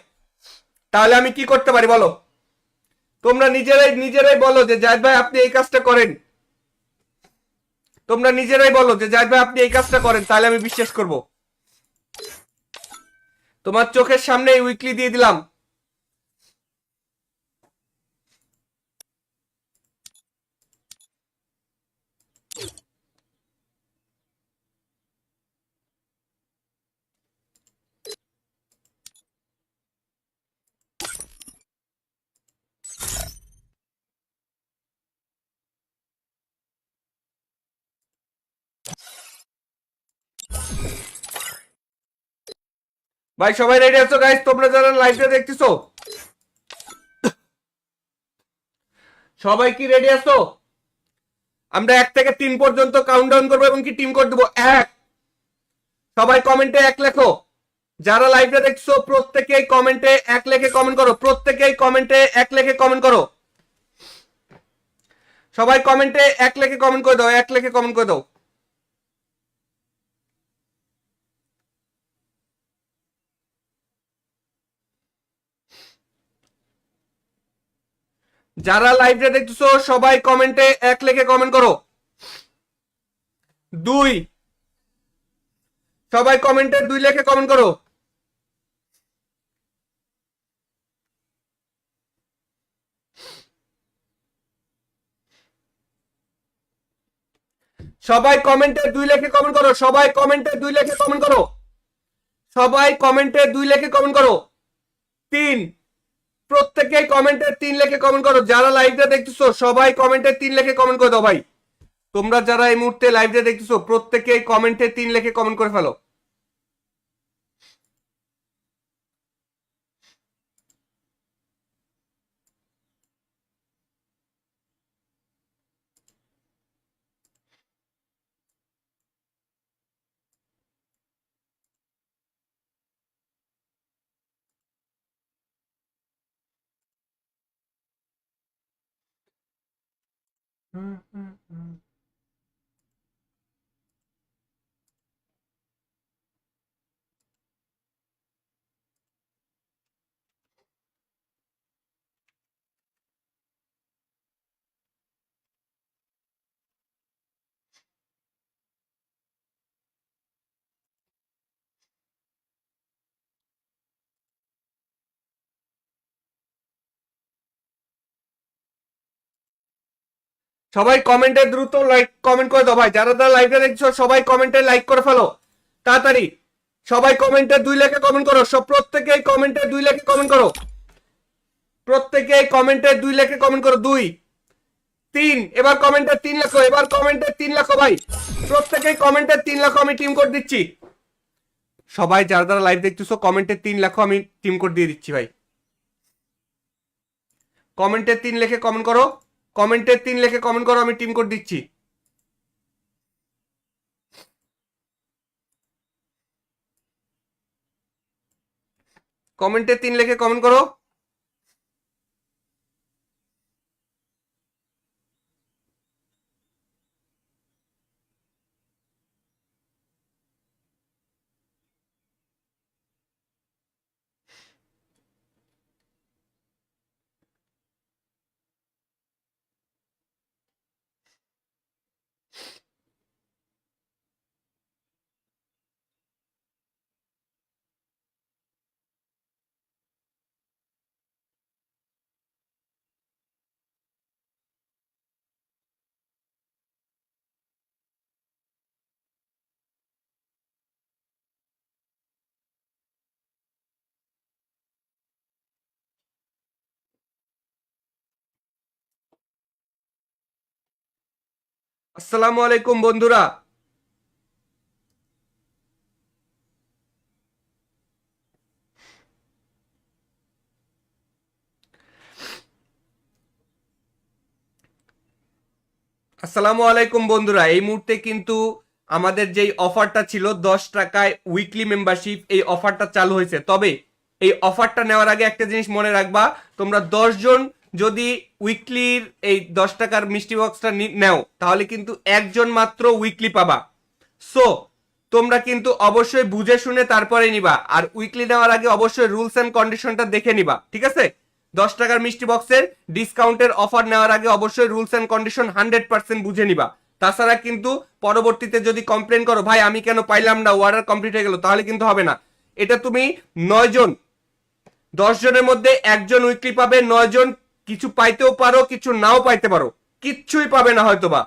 তাহলে আমি কি করতে পারি বলো? তোমরা নিজেরাই নিজেরাই বলো যে জাহিদ ভাই আপনি এই কাজটা করেন, তোমরা নিজেরাই বলো যে জাহিদ ভাই আপনি এই কাজটা করেন, তাহলে আমি বিশ্বাস করব। তোমার চোখের সামনে উইকলি দিয়ে দিলাম। ভাই সবাই রেডি আছো গাইস? তোমরা যারা লাইভটা দেখতেছো সবাই কি রেডি আছো? আমরা 1 থেকে 3 পর্যন্ত কাউন্টডাউন করবো এবং কি টিম কোড দেবো। 1, সবাই কমেন্টে 1 লেখো। যারা লাইভটা দেখছো প্রত্যেকেই কমেন্টে 1 লেখে কমেন্ট করো, প্রত্যেকেই কমেন্টে 1 লেখে কমেন্ট করো। সবাই কমেন্টে 1 লেখে কমেন্ট করে দাও, 1 লেখে কমেন্ট করে দাও। যারা লাইভটা দেখতেছো সবাই কমেন্টে 1 লেখে কমেন্ট করো। 2, সবাই কমেন্টে 2 লেখে কমেন্ট করো। সবাই কমেন্টে 2 লেখে কমেন্ট করো। সবাই কমেন্টে 2 লেখে কমেন্ট করো। সবাই কমেন্টে 2 লেখে কমেন্ট করো। 3, প্রত্যেকেই কমেন্টে 3 লেখে কমেন্ট করো। যারা লাইভটা দেখতেছো সবাই কমেন্টে 3 লেখে কমেন্ট করে দাও ভাই। তোমরা যারা এই মুহূর্তে লাইভটা দেখতেছো প্রত্যেকেই কমেন্টে 3 লেখে কমেন্ট করে ফেলো। সবাই কমেন্টে দ্রুত লাইক কমেন্ট করে দাও ভাই। যারা যারা লাইভটা দেখছো সবাই কমেন্টে লাইক করে ফেলো তাড়াতাড়ি। সবাই কমেন্টে 2 লেখে কমেন্ট করো। সব প্রত্যেকেই কমেন্টে 2 লেখে কমেন্ট করো। প্রত্যেকেই কমেন্টে 2 লেখে কমেন্ট করো। 2, 3, এবার কমেন্টে 3 লেখো। এবার কমেন্টে 3 লেখো ভাই। প্রত্যেকেই কমেন্টে 3 লেখো, আমি টিম কোড দিচ্ছি। সবাই যারা যারা লাইভ দেখতেছো কমেন্টে 3 লেখো, আমি টিম কোড দিয়ে দিচ্ছি ভাই। কমেন্টে 3 লেখে কমেন্ট করো। কমেন্টে 3 লেখে কমেন্ট করো, আমি টিম কোড দিচ্ছি। কমেন্টে 3 লেখে কমেন্ট করো। আসসালামু আলাইকুম বন্ধুরা। আসসালামু আলাইকুম বন্ধুরা, এই মুহূর্তে কিন্তু আমাদের যেই অফারটা ছিল 10 টাকায় উইকলি মেম্বারশিপ, এই অফারটা চালু হয়েছে। তবে এই অফারটা নেওয়ার আগে একটা জিনিস মনে রাখবা, তোমরা 10 জন যদি উইকলির এই 10 টাকার মিষ্টি বক্সটা নেও তাহলে কিন্তু একজন মাত্র উইকলি পাবা। সো তোমরা কিন্তু অবশ্যই বুঝে শুনে তারপরে নিবা, আর উইকলি নেওয়ার আগে অবশ্যই রুলস এন্ড কন্ডিশনটা দেখে নিবা, ঠিক আছে? 10 টাকার মিষ্টি বক্সের ডিসকাউন্টের অফার নেওয়ার আগে অবশ্যই রুলস এন্ড কন্ডিশন 100% বুঝে নিবা। তাছাড়া কিন্তু পরবর্তীতে যদি কমপ্লেন করো ভাই আমি কেন পাইলাম না, অর্ডার কমপ্লিট হয়ে গেল, তাহলে কিন্তু হবে না। এটা তুমি 9 জন, 10 জনের মধ্যে একজন উইকলি পাবে, 9 জন কিছু পাইতেও পারো কিছু নাও পাইতে পারো, কিচ্ছুই পাবে না হয়তোবা,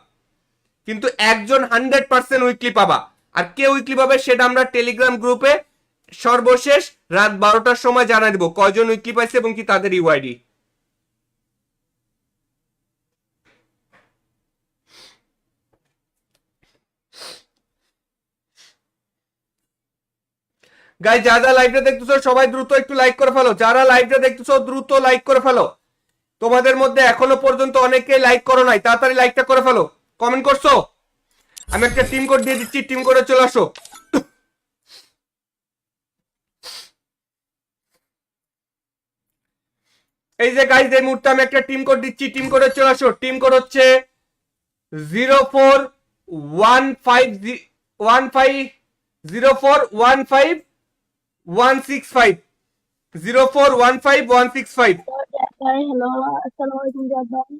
কিন্তু একজন 100% উইকলি পাবা। আর কে উইকলি পাবে সেটা আমরা টেলিগ্রাম গ্রুপে সর্বশেষ রাত 12টার সময় জানাই দিব কয়জন উইকলি পাইছে এবং কি তাদের ইউআইডি। গাই যারা লাইভটা দেখতেছো সবাই দ্রুত একটু লাইক করে ফেলো, যারা লাইভটা দেখতেছো দ্রুত লাইক করে ফেলো। তোমাদের মধ্যে এখনো পর্যন্ত অনেকে লাইক করো নাই, তাড়াতাড়ি লাইকটা করে ফেলো। কমেন্ট করছো? আমি একটা টিম কোড দিয়ে দিচ্ছি, টিম কোডে চলে আসো। এই যে গাইজ এই মুহূর্তে আমি একটা টিম কোড দিচ্ছি, টিম কোডে চলে আসো। টিম কোড হচ্ছে 0415 0415 ভাই হ্যালো, আসসালামু আলাইকুম জাদ ভাই।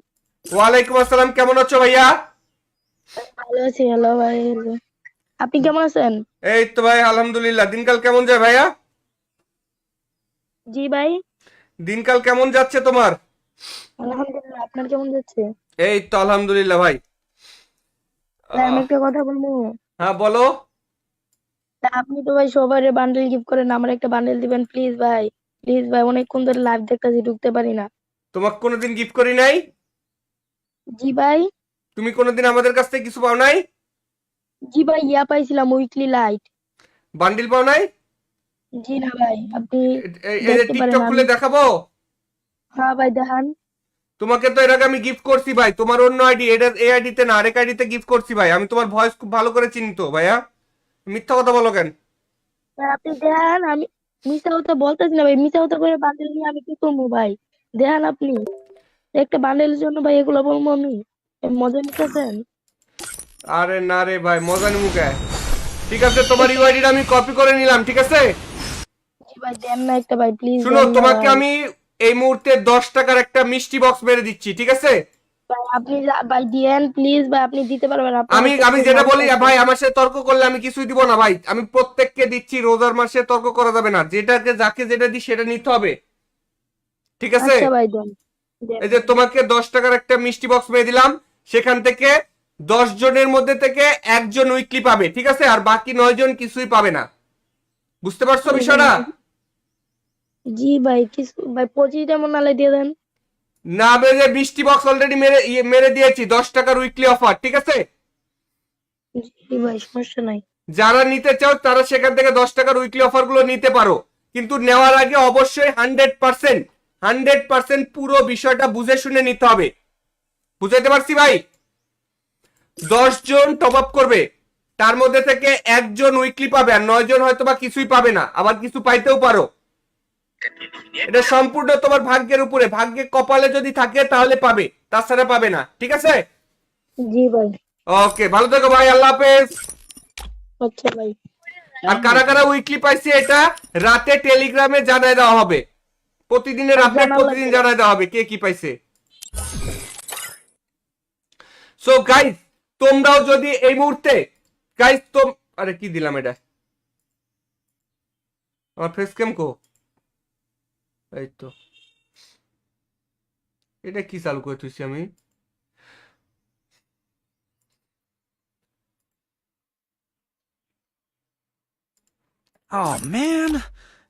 ওয়ালাইকুম আসসালাম, কেমন আছো ভাইয়া? ভালো আছি, হ্যালো ভাই hello। আপনি কেমন আছেন? এই তো ভাই আলহামদুলিল্লাহ। দিনকাল কেমন যায় ভাইয়া? জি ভাই, দিনকাল কেমন যাচ্ছে তোমার? আলহামদুলিল্লাহ। আপনার কেমন যাচ্ছে? এই তো আলহামদুলিল্লাহ ভাই। ভাই আমি একটা কথা বলবো। হ্যাঁ বলো। তা আপনি তো ভাই সবারে বান্ডেল গিফট করেন, আমার একটা বান্ডেল দিবেন প্লিজ ভাই। প্লিজ ভাই, অনেকক্ষণ ধরে লাইভ দেখতেছি, ঢুকতে পারি না। তোমাকে কোনোদিন গিফট করি নাই? জি ভাই। তুমি কোনোদিন আমাদের কাছ থেকে কিছু পাও নাই? জি ভাই, ইয়া পাইছিলাম উইকলি লাইট। বান্ডিল পাও নাই? জি না ভাই, আপনি এই যে দেখতে পারেন টিকটক খুলে আমি। দেখাবো। হ্যাঁ ভাই দেখান। তোমাকে তো এর আগে আমি গিফট করছি ভাই, তোমার অন্য আইডি, এটা এই আইডিতে না আরেক আইডিতে গিফট করছি ভাই। আমি তোমার ভয়েস খুব ভালো করে চিনি তো ভাইয়া, মিথ্যা কথা বলো কেন? ভাই আপনি দেখান, আমি মিশা কথা বলতেছি না ভাই, মিশা কথা করে বান্ডেল নিয়ে আমি কি করবো ভাই? দেখান আপনি, একটা বান্ডেলের জন্য ভাই এগুলো বলবো আমি? মজা নিতেছেন? আরে না রে ভাই, মজা নিমু কে? ঠিক আছে, তোমার ইউআইডিটা আমি কপি করে নিলাম, ঠিক আছে? জি ভাই দেন না একটা ভাই, প্লিজ শুনো, দেন না তোমাকে ভাই। আমি এই মুহূর্তে 10 টাকার একটা মিষ্টি বক্স মেরে দিচ্ছি, ঠিক আছে? ভাই আপনি ভাই দিয়েন প্লিজ ভাই, আপনি দিতে পারবেন, আপনার আমি একটা আমি খুব যেটা মানুষ বলি আছে। ভাই, আমার সাথে তর্ক করলে আমি কিছুই দিব না ভাই। আমি প্রত্যেককে দিচ্ছি, রোজার মাসে তর্ক করা যাবে না, যেটাকে যাকে যেটা দিই সেটা নিতে হবে, ঠিক আছে? আচ্ছা ভাই দেন, দেন এই যে দেন। তোমাকে 10 টাকার একটা মিষ্টি বক্স মেরে দিলাম, সেখান থেকে 10 জনের মধ্যে থেকে একজন উইকলি পাবে, ঠিক আছে? আর বাকি 9 জন কিছুই পাবে না। বুঝতে পারছো বিষয়টা? জি ভাই, কিছু ভাই 25টা মনে দিয়ে দেন। না মেরে মিষ্টি বক্স অলরেডি মেরে দিয়েছি, 10 টাকার উইকলি অফার, ঠিক আছে? জি ভাই, সমস্যা নাই। যারা নিতে চাও তারা সেখান থেকে 10 টাকার উইকলি অফার গুলো নিতে পারো, কিন্তু নেওয়ার আগে অবশ্যই 100% পুরো বিষয়টা বুঝে শুনে নিতে হবে। বুঝাইতে পারছি ভাই? 10 জন টপ আপ করবে, তার মধ্যে থেকে একজন উইকলি পাবে, আর 9 জন হয়তো বা কিছুই পাবে না, আবার কিছু পাইতেও পারো। এটা সম্পূর্ণ তোমার ভাগ্যের উপরে, ভাগ্যে কপালে যদি থাকে তাহলে পাবে, তাছাড়া পাবে না, ঠিক আছে? জি ভাই। ওকে, ভালো থেকো ভাই, আল্লাহ হাফেজ। আচ্ছা ভাই। আর কারা কারা উইকলি পাইছে এটা রাতে টেলিগ্রামে জানাই দেওয়া হবে, প্রতিদিনের আপডেট জানাল প্রতিদিন লাগবে। জানাই দেওয়া হবে কে কি পাইছে। সো গাইস, তোমরাও যদি এই মুহূর্তে গাইস আরে কি দিলাম এটা, আমার ফেস ক্যাম কো? এই তো, এটা কি চালু করে তুইছি আমি? Oh man,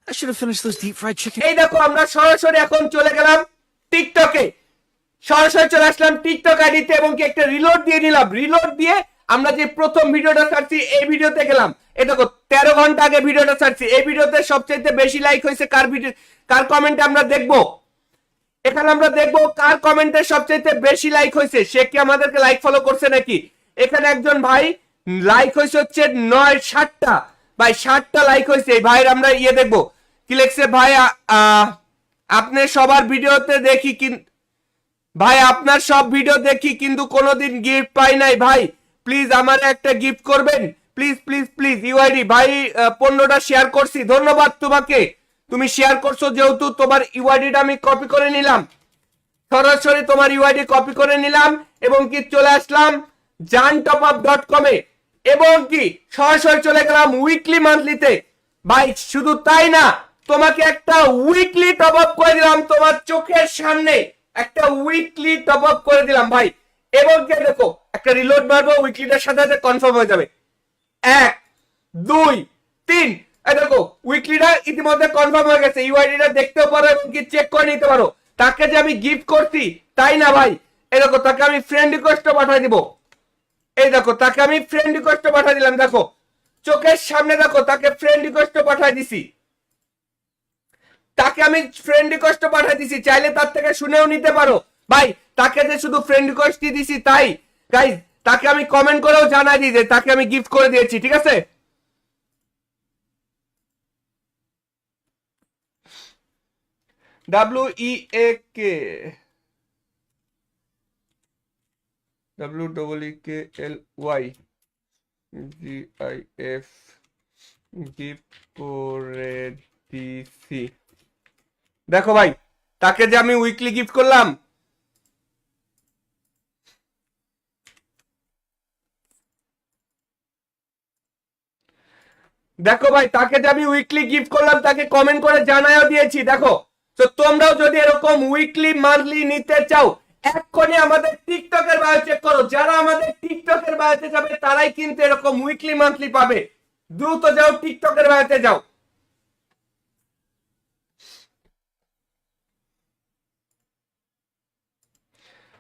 I should have finished those deep fried chicken. এই দেখো আমরা সরাসরি এখন চলে গেলাম টিকটকে। সরাসরি চলে আসলাম টিকটক আইডিতে এবং কি একটা রিলোড দিয়ে নিলাম। রিলোড দিয়ে আমরা যে প্রথম ভিডিওটা ছাড়ছি এই ভিডিওতে গেলাম। এই দেখো 13 ঘন্টা আগে ভিডিওটা ছাড়ছি। এই ভিডিওতে সবচেয়ে বেশি লাইক হয়েছে কার ভিডিও, কার কমেন্টে আমরা দেখবো। এখানে আমরা দেখবো কার কমেন্টে সবচেয়ে বেশি লাইক হয়েছে, সে কি আমাদেরকে লাইক ফলো করছে নাকি। এখানে একজন ভাই লাইক হয়েছে হচ্ছে 60টা, ভাই 60টা লাইক হয়েছে। এই ভাইয়ের আমরা ইয়ে দেখবো কি লিখছে। ভাই আপনি সবার ভিডিওতে দেখি ভাই আপনার সব ভিডিও দেখি কিন্তু কোনোদিন গিফট পাই নাই। ভাই প্লিজ আমার একটা গিফট করবেন, প্লিজ প্লিজ প্লিজ। ইউআইডি ভাই 15টা শেয়ার করছি, ধন্যবাদ তোমাকে, তুমি শেয়ার করছো যেহেতু তোমার ইউআইডিটা আমি কপি করে নিলাম। সরাসরি তোমার ইউআইডি কপি করে নিলাম এবং কি চলে আসলাম jantopup.com এ এবং কি সরাসরি চলে গেলাম উইকলি মান্থলিতে। ভাই শুধু তাই না, তোমাকে একটা উইকলি টপ আপ করে দিলাম, তোমার চোখের সামনে একটা উইকলি টপ আপ করে দিলাম ভাই। এবং কি দেখো একটা রিলোড মারবো, উইকলিটার সাথে সাথে কনফার্ম হয়ে যাবে। 1 2 3, এই দেখো উইকলিটা ইতিমধ্যে কনফার্ম হয়ে গেছে। ইউআইডিটা দেখতেও পারো এবং কি চেক করে নিতে পারো। তাকে যে আমি গিফট করছি তাই না ভাই, এই দেখো তাকে আমি ফ্রেন্ড রিকোয়েস্টও পাঠিয়ে দিব। এই দেখো তাকে আমি ফ্রেন্ড রিকোয়েস্টও পাঠিয়ে দিলাম, দেখো চোখের সামনে দেখো তাকে ফ্রেন্ড রিকোয়েস্টও পাঠিয়ে দিছি। তাকে আমি ফ্রেন্ড রিকোয়েস্টও পাঠিয়ে দিছি, চাইলে তার থেকে শুনেও নিতে পারো। ভাই তাকে যে শুধু ফ্রেন্ড রিকোয়েস্টই দিছি তাই গাইস, তাকে আমি কমেন্ট করেও জানাই দিই যে তাকে আমি গিফট করে দিয়েছি, ঠিক আছে। WEAK WEEKLY গিফট করে দিছি। দেখো ভাই তাকে যে আমি উইকলি গিফট করলাম। দেখো ভাই তাকে যে আমি উইকলি গিফট করলাম, তাকে কমেন্ট করে জানাইও দিয়েছি। দেখো তো তোমরাও যদি এরকম উইকলি মান্থলি নিতে চাও, এক্ষুনি আমাদের টিকটকের বায়ো চেক করো। যারা আমাদের টিকটকের বায়োতে যাবে তারাই কিন্তু এরকম উইকলি মান্থলি পাবে। দ্রুত যাও টিকটকের বায়োতে যাও।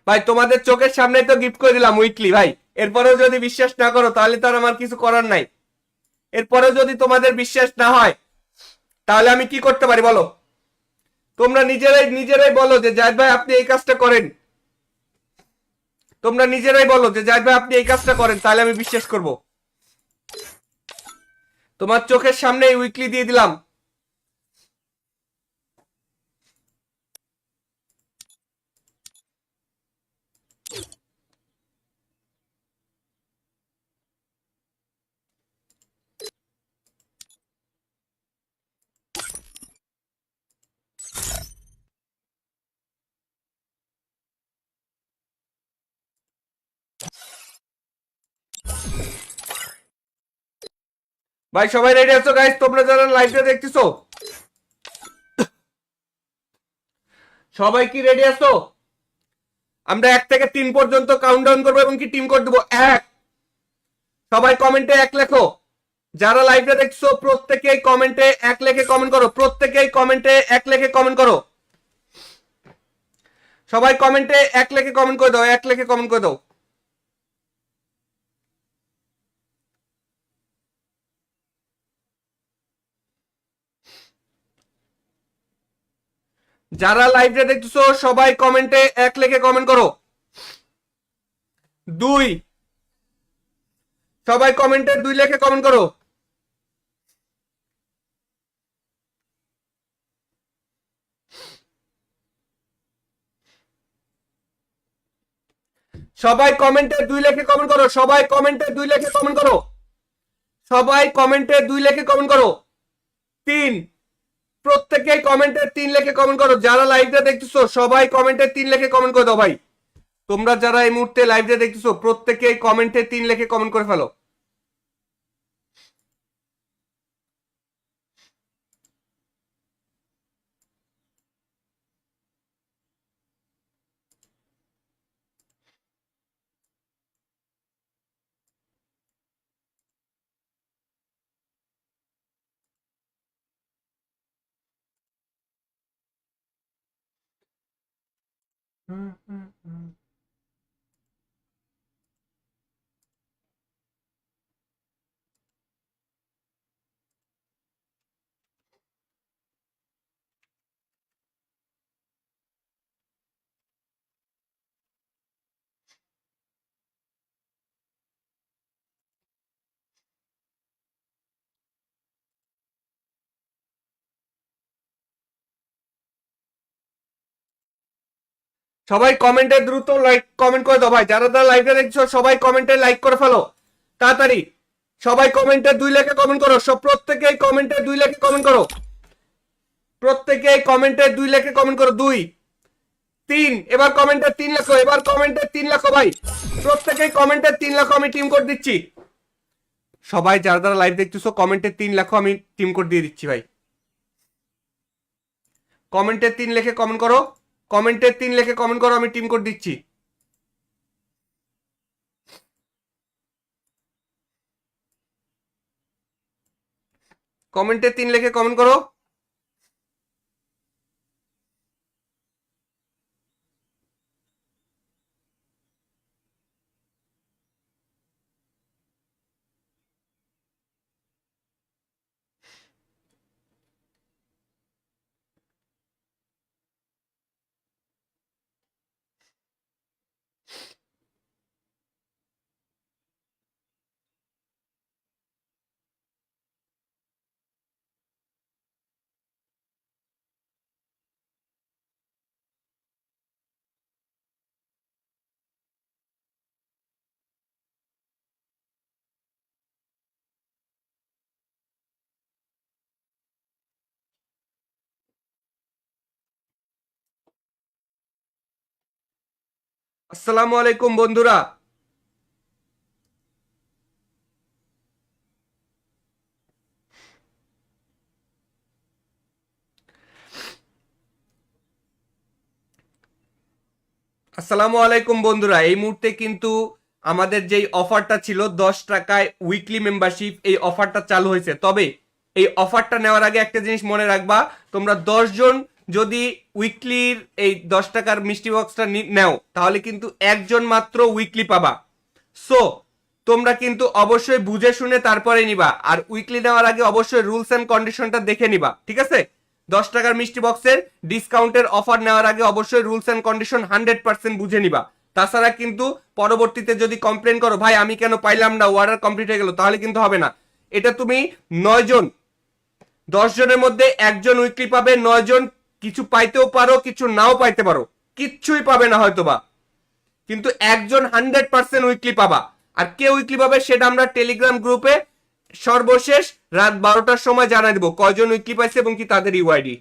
ভাই তোমাদের চোখের সামনে তো গিফট করে দিলাম উইকলি ভাই, এরপরেও যদি বিশ্বাস না করো তাহলে তো আর আমার কিছু করার নাই। এরপরেও যদি তোমাদের বিশ্বাস না হয় তাহলে আমি কি করতে পারি বলো। তোমরা নিজেরাই নিজেরাই বলো যে জাহিদ ভাই আপনি এই কাজটা করেন। তোমরা নিজেরাই বলো যে জাহিদ ভাই আপনি এই কাজটা করেন, তাহলে আমি বিশ্বাস করব। তোমার চোখের সামনে উইকলি দিয়ে দিলাম। ভাই সবাই রেডি আছো গাইস? তোমরা যারা লাইভটা দেখতেছো সবাই কি রেডি আছো? আমরা 1 থেকে 3 পর্যন্ত কাউন্টডাউন করবো এবং কি টিম কোড দেবো। 1, সবাই কমেন্টে 1 লেখো। যারা লাইভটা দেখছো প্রত্যেকেই কমেন্টে 1 লেখে কমেন্ট করো। প্রত্যেকেই কমেন্টে 1 লেখে কমেন্ট করো। সবাই কমেন্টে 1 লেখে কমেন্ট করে দাও, 1 লেখে কমেন্ট করে দাও। যারা লাইভটা দেখতেছো সবাই কমেন্টে 1 লেখে কমেন্ট করো। 2, সবাই কমেন্টে 2 লেখে কমেন্ট করো। সবাই কমেন্টে 2 লেখে কমেন্ট করো। সবাই কমেন্টে 2 লেখে কমেন্ট করো। সবাই কমেন্টে 2 লেখে কমেন্ট করো। 3, প্রত্যেকেই কমেন্টে 3 লেখে কমেন্ট করো। যারা লাইভটা দেখতেছো সবাই কমেন্টে 3 লেখে কমেন্ট করে দাও ভাই। তোমরা যারা এই মুহূর্তে লাইভটা দেখতেছো প্রত্যেকেই কমেন্টে 3 লেখে কমেন্ট করে ফেলো। সবাই কমেন্টে দ্রুত লাইক কমেন্ট করে দাও ভাই, যারা যারা লাইভটা দেখছো সবাই কমেন্টে লাইক করে ফেলো তাড়াতাড়ি। সবাই কমেন্টে 2 লেখে কমেন্ট করো, সব প্রত্যেকেই কমেন্টে 2 লেখে কমেন্ট করো, প্রত্যেকেই কমেন্টে 2 লেখে কমেন্ট করো। 2 3 এবার কমেন্টে 3 লেখো, এবার কমেন্টে 3 লেখো ভাই, প্রত্যেকেই কমেন্টে 3 লেখো, আমি টিম কোড দিচ্ছি। সবাই যারা যারা লাইভ দেখতেছো কমেন্টে 3 লেখো, আমি টিম কোড দিয়ে দিচ্ছি ভাই। কমেন্টে 3 লেখে কমেন্ট করো, কমেন্টে 3 লেখে কমেন্ট করো, আমি টিম কোড দিচ্ছি। কমেন্টে 3 লেখে কমেন্ট করো। আসসালামু আলাইকুম বন্ধুরা, আসসালামু আলাইকুম বন্ধুরা। এই মুহূর্তে কিন্তু আমাদের যেই অফারটা ছিল 10 টাকায় উইকলি মেম্বারশিপ, এই অফারটা চালু হয়েছে। তবে এই অফারটা নেওয়ার আগে একটা জিনিস মনে রাখবা, তোমরা 10 জন যদি উইকলির এই 10 টাকার মিষ্টি বক্সটা নেও তাহলে কিন্তু একজন মাত্র উইকলি পাবা। সো তোমরা কিন্তু অবশ্যই বুঝে শুনে তারপরে নিবা, আর উইকলি নেওয়ার আগে অবশ্যই রুলস এন্ড কন্ডিশনটা দেখে নিবা, ঠিক আছে? 10 টাকার মিষ্টি বক্সের ডিসকাউন্টের অফার নেওয়ার আগে অবশ্যই রুলস এন্ড কন্ডিশন 100% বুঝে নিবা। তাছাড়া কিন্তু পরবর্তীতে যদি কমপ্লেন করো ভাই আমি কেন পাইলাম না, অর্ডার কমপ্লিট হয়ে গেল, তাহলে কিন্তু হবে না। এটা তুমি 9 জন, 10 জনের মধ্যে একজন উইকলি পাবে, 9 জন কিছু পাইতেও পারো কিছু নাও পাইতে পারো, কিচ্ছুই পাবে না হয়তোবা, কিন্তু একজন 100% উইকলি পাবা। আর কে উইকলি পাবে সেটা আমরা টেলিগ্রাম গ্রুপে সর্বশেষ রাত 12টার সময় জানাই দেবো কয়জন উইকলি পাইছে এবং কি তাদের ইউআইডি।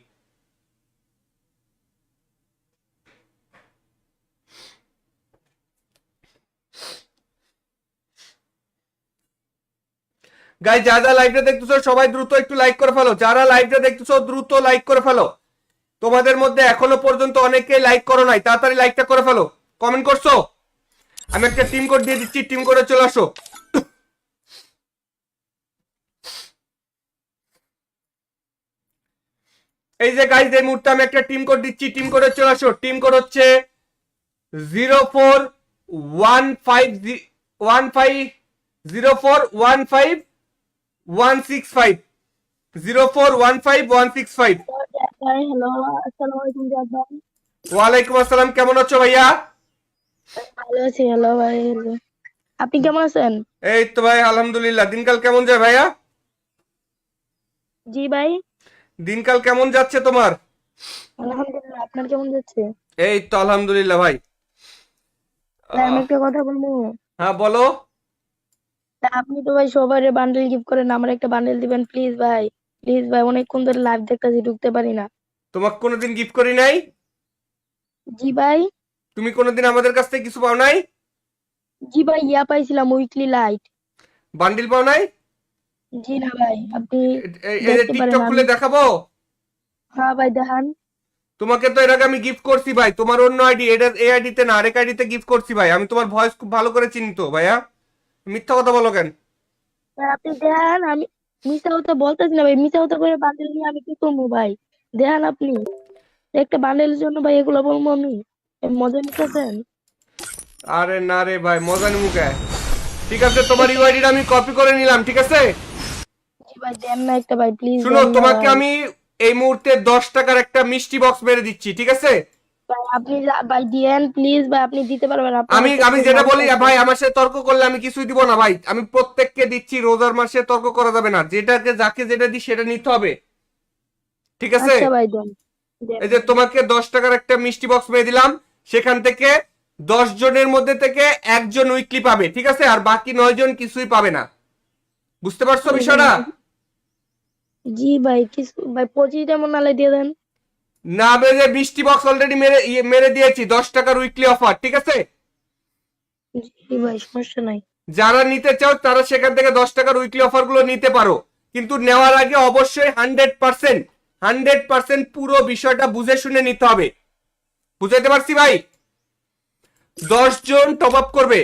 গাইস যারা যারা লাইভটা দেখতেছো সবাই দ্রুত একটু লাইক করে ফেলো, যারা লাইভটা দেখতেছো দ্রুত লাইক করে ফেলো। তোমাদের মধ্যে এখনো পর্যন্ত অনেকেই লাইক করো নাই, তাড়াতাড়ি লাইকটা করে ফেলো। কমেন্ট করছো? আমি একটা টিম কোড দিয়ে দিচ্ছি, টিম কোডে চলে আসো। এই যে গাইস এই মুহূর্তে আমি একটা টিম কোড দিচ্ছি, টিম কোডে চলে আসো। টিম কোড হচ্ছে 0415 0415 ভাই হ্যালো, আসসালামু আলাইকুম জাদ ভাই। ওয়ালাইকুম আসসালাম, কেমন আছো ভাইয়া? ভালো আছি, হ্যালো ভাই hello। আপনি কেমন আছেন? এই তো ভাই আলহামদুলিল্লাহ। দিনকাল কেমন যায় ভাইয়া? জি ভাই, দিনকাল কেমন যাচ্ছে তোমার? আলহামদুলিল্লাহ। আপনার কেমন যাচ্ছে? এই তো আলহামদুলিল্লাহ ভাই। ভাই আমি একটা কথা বলবো। হ্যাঁ বলো। তা আপনি তো ভাই সবার বান্ডেল গিফট করেন, আমার একটা বান্ডেল দিবেন প্লিজ ভাই। প্লিজ ভাই, অনেকক্ষণ ধরে লাইভ দেখতেছি, ঢুকতে পারি না। তোমাকে কোনোদিন গিফট করি নাই? জি ভাই। তুমি কোনোদিন আমাদের কাছ থেকে কিছু পাও নাই? জি ভাই, ইয়া পাইছিলাম উইকলি লাইট। বান্ডিল পাও নাই? জি না ভাই, আপনি এই যে দেখতে পারেন টিকটক খুলে আমি। দেখাবো? হ্যাঁ ভাই দেখান। তোমাকে তো এর আগে আমি গিফট করছি ভাই, তোমার অন্য আইডি, এটা এই আইডিতে না, আরেক আইডিতে গিফট করছি ভাই। আমি তোমার ভয়েস খুব ভালো করে চিনি তো ভাইয়া, মিথ্যা কথা বলো কেন? ভাই আপনি দেখান, আমি মিশা কথা বলতেছি না ভাই, মিশা কথা করে বান্ডেল নিয়ে আমি কি করবো ভাই? দেখান আপনি, একটা বান্ডেলের জন্য ভাই এগুলো বলবো আমি? মজা নিতেছেন? আরে না রে ভাই, মজা নিমু কে? ঠিক আছে, তোমার ইউআইডিটা আমি কপি করে নিলাম, ঠিক আছে? জি ভাই দেন না একটা ভাই, প্লিজ শুনো, দেন না তোমাকে ভাই। আমি এই মুহূর্তে 10 টাকার একটা মিষ্টি বক্স মেরে দিচ্ছি, ঠিক আছে? ভাই আপনি ভাই দিয়েন প্লিজ ভাই, আপনি দিতে পারবেন, আপনার আমি একটা আমি খুব যেটা মানুষ বলি আছে। ভাই, আমার সাথে তর্ক করলে আমি কিছুই দিব না ভাই। আমি প্রত্যেককে দিচ্ছি, রোজার মাসে তর্ক করা যাবে না। যেটাকে যাকে যেটা দিই সেটা নিতে হবে, ঠিক আছে? আচ্ছা ভাই দেন, দেন এই যে দেন। তোমাকে 10 টাকার একটা মিষ্টি বক্স মেরে দিলাম, সেখান থেকে 10 জনের মধ্যে থেকে একজন উইকলি পাবে, ঠিক আছে? আর বাকি 9 জন কিছুই পাবে না। বুঝতে পারছো বিষয়টা? জি ভাই কিছু ভাই 25টা মনে হলে দিয়ে দেন। না মেরে মিষ্টি বক্স অলরেডি মেরে দিয়েছি, 10 টাকার উইকলি অফার, ঠিক আছে? জি ভাই সমস্যা নাই। যারা নিতে চাও তারা সেখান থেকে 10 টাকার উইকলি অফার গুলো নিতে পারো, কিন্তু নেওয়ার আগে অবশ্যই 100% পুরো বিষয়টা বুঝে শুনে নিতে হবে। বুঝাইতে পারছি ভাই? 10 জন টপ আপ করবে,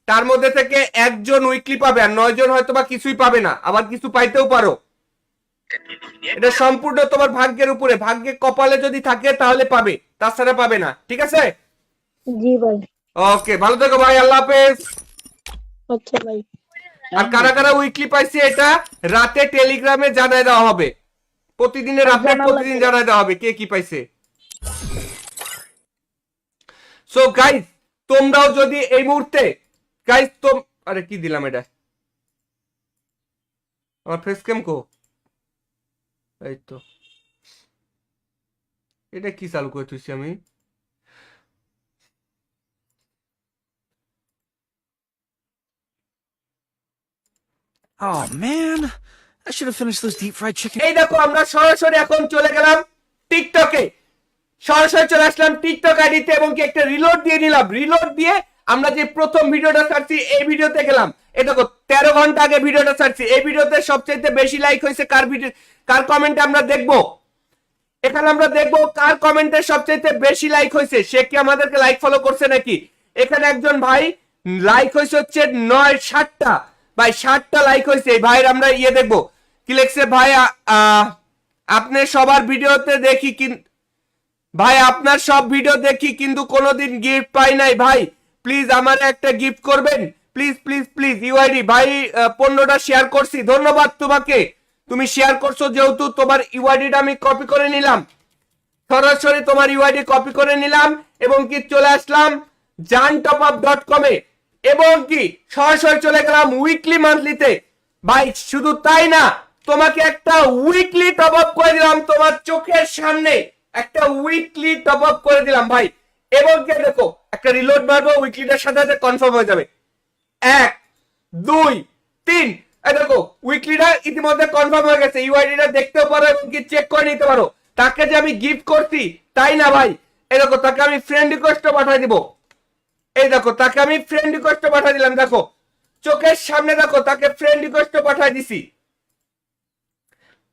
তার মধ্যে থেকে একজন উইকলি পাবে, আর 9 জন হয়তো বা কিছুই পাবে না, আবার কিছু পাইতেও পারো। এটা সম্পূর্ণ তোমার ভাগ্যের উপরে। ভাগ্যে কপালে যদি থাকে তাহলে পাবে, তাছাড়া পাবে না, ঠিক আছে? জি ভাই। ওকে, ভালো থেকো ভাই, আল্লাহ হাফেজ। আচ্ছা ভাই। আর কারা কারা উইকলি পাইছে এটা রাতে টেলিগ্রামে জানাই দেওয়া হবে। প্রতিদিনের আপডেট জানাল প্রতিদিন লাগবে। জানাই দেওয়া হবে কে কি পাইছে। সো গাইস, তোমরাও যদি এই মুহূর্তে, গাইস আরে কি দিলাম এটা, আমার ফেস ক্যাম কো, এই তো, এটা কি চালু করে তুইছি আমি? Oh man, I should have finished those deep fried chicken. এই দেখো, আমরা সরাসরি এখন চলে গেলাম টিকটকে। সরাসরি চলে আসলাম টিকটক আইডিতে এবং কি একটা রিলোড দিয়ে নিলাম। রিলোড দিয়ে আমরা যে প্রথম ভিডিওটা ছাড়ছি এই ভিডিওতে গেলাম। এই দেখো 13 ঘন্টা আগে ভিডিওটা ছাড়ছি। এই ভিডিওতে সবচেয়ে বেশি লাইক হয়েছে কার ভিডিও, কার কমেন্টে আমরা দেখবো। এখানে আমরা দেখবো কার কমেন্টে সবচেয়ে বেশি লাইক হয়েছে, সে কি আমাদেরকে লাইক ফলো করছে নাকি। এখানে একজন ভাই লাইক হয়েছে হচ্ছে 60টা, ভাই 60টা লাইক হয়েছে। এই ভাইয়ের আমরা ইয়ে দেখবো কি লিখছে। ভাই আপনি সবার ভিডিওতে দেখি ভাই আপনার সব ভিডিও দেখি কিন্তু কোনোদিন গিফট পাই নাই ভাই, প্লিজ আমার একটা গিফট করবেন, প্লিজ প্লিজ প্লিজ। ইউআইডি ভাই 15টা শেয়ার করছি, ধন্যবাদ তোমাকে, তুমি শেয়ার করছো যেহেতু তোমার ইউআইডিটা আমি কপি করে নিলাম। সরাসরি তোমার ইউআইডি কপি করে নিলাম এবং কি চলে আসলাম jantopup.com এ এবং কি সরাসরি চলে গেলাম উইকলি মান্থলিতে। ভাই শুধু তাই না, তোমাকে একটা উইকলি টপ আপ করে দিলাম, তোমার চোখের সামনে একটা উইকলি টপ আপ করে দিলাম ভাই। এবং কি দেখো, একটা রিলোড মারবো, উইকলিটার সাথে সাথে কনফার্ম হয়ে যাবে। 1 2 3, এই দেখো উইকলিটা ইতিমধ্যে কনফার্ম হয়ে গেছে। ইউআইডিটা দেখতেও পারো এবং কি চেক করে নিতে পারো। তাকে যে আমি গিফট করছি তাই না ভাই, এই দেখো তাকে আমি ফ্রেন্ড রিকোয়েস্টও পাঠিয়ে দিব। এই দেখো তাকে আমি ফ্রেন্ড রিকোয়েস্টও পাঠিয়ে দিলাম, দেখো চোখের সামনে, দেখো তাকে ফ্রেন্ড রিকোয়েস্টও পাঠিয়ে দিছি।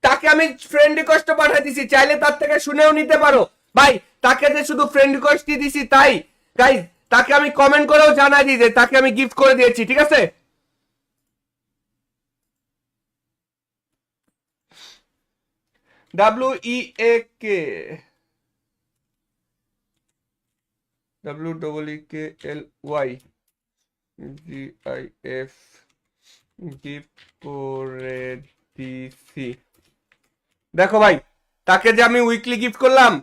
তাকে আমি ফ্রেন্ড রিকোয়েস্টও পাঠিয়ে দিছি, চাইলে তার থেকে শুনেও নিতে পারো ভাই। তাকে যে শুধু ফ্রেন্ড রিকোয়েস্টই দিছি তাই গাইস, তাকে আমি কমেন্ট করেও জানাই দিই যে তাকে আমি গিফট করে দিয়েছি, ঠিক আছে? WEAK WEEKLY গিফট করে দিছি। দেখো ভাই, তাকে যে আমি উইকলি গিফট করলাম।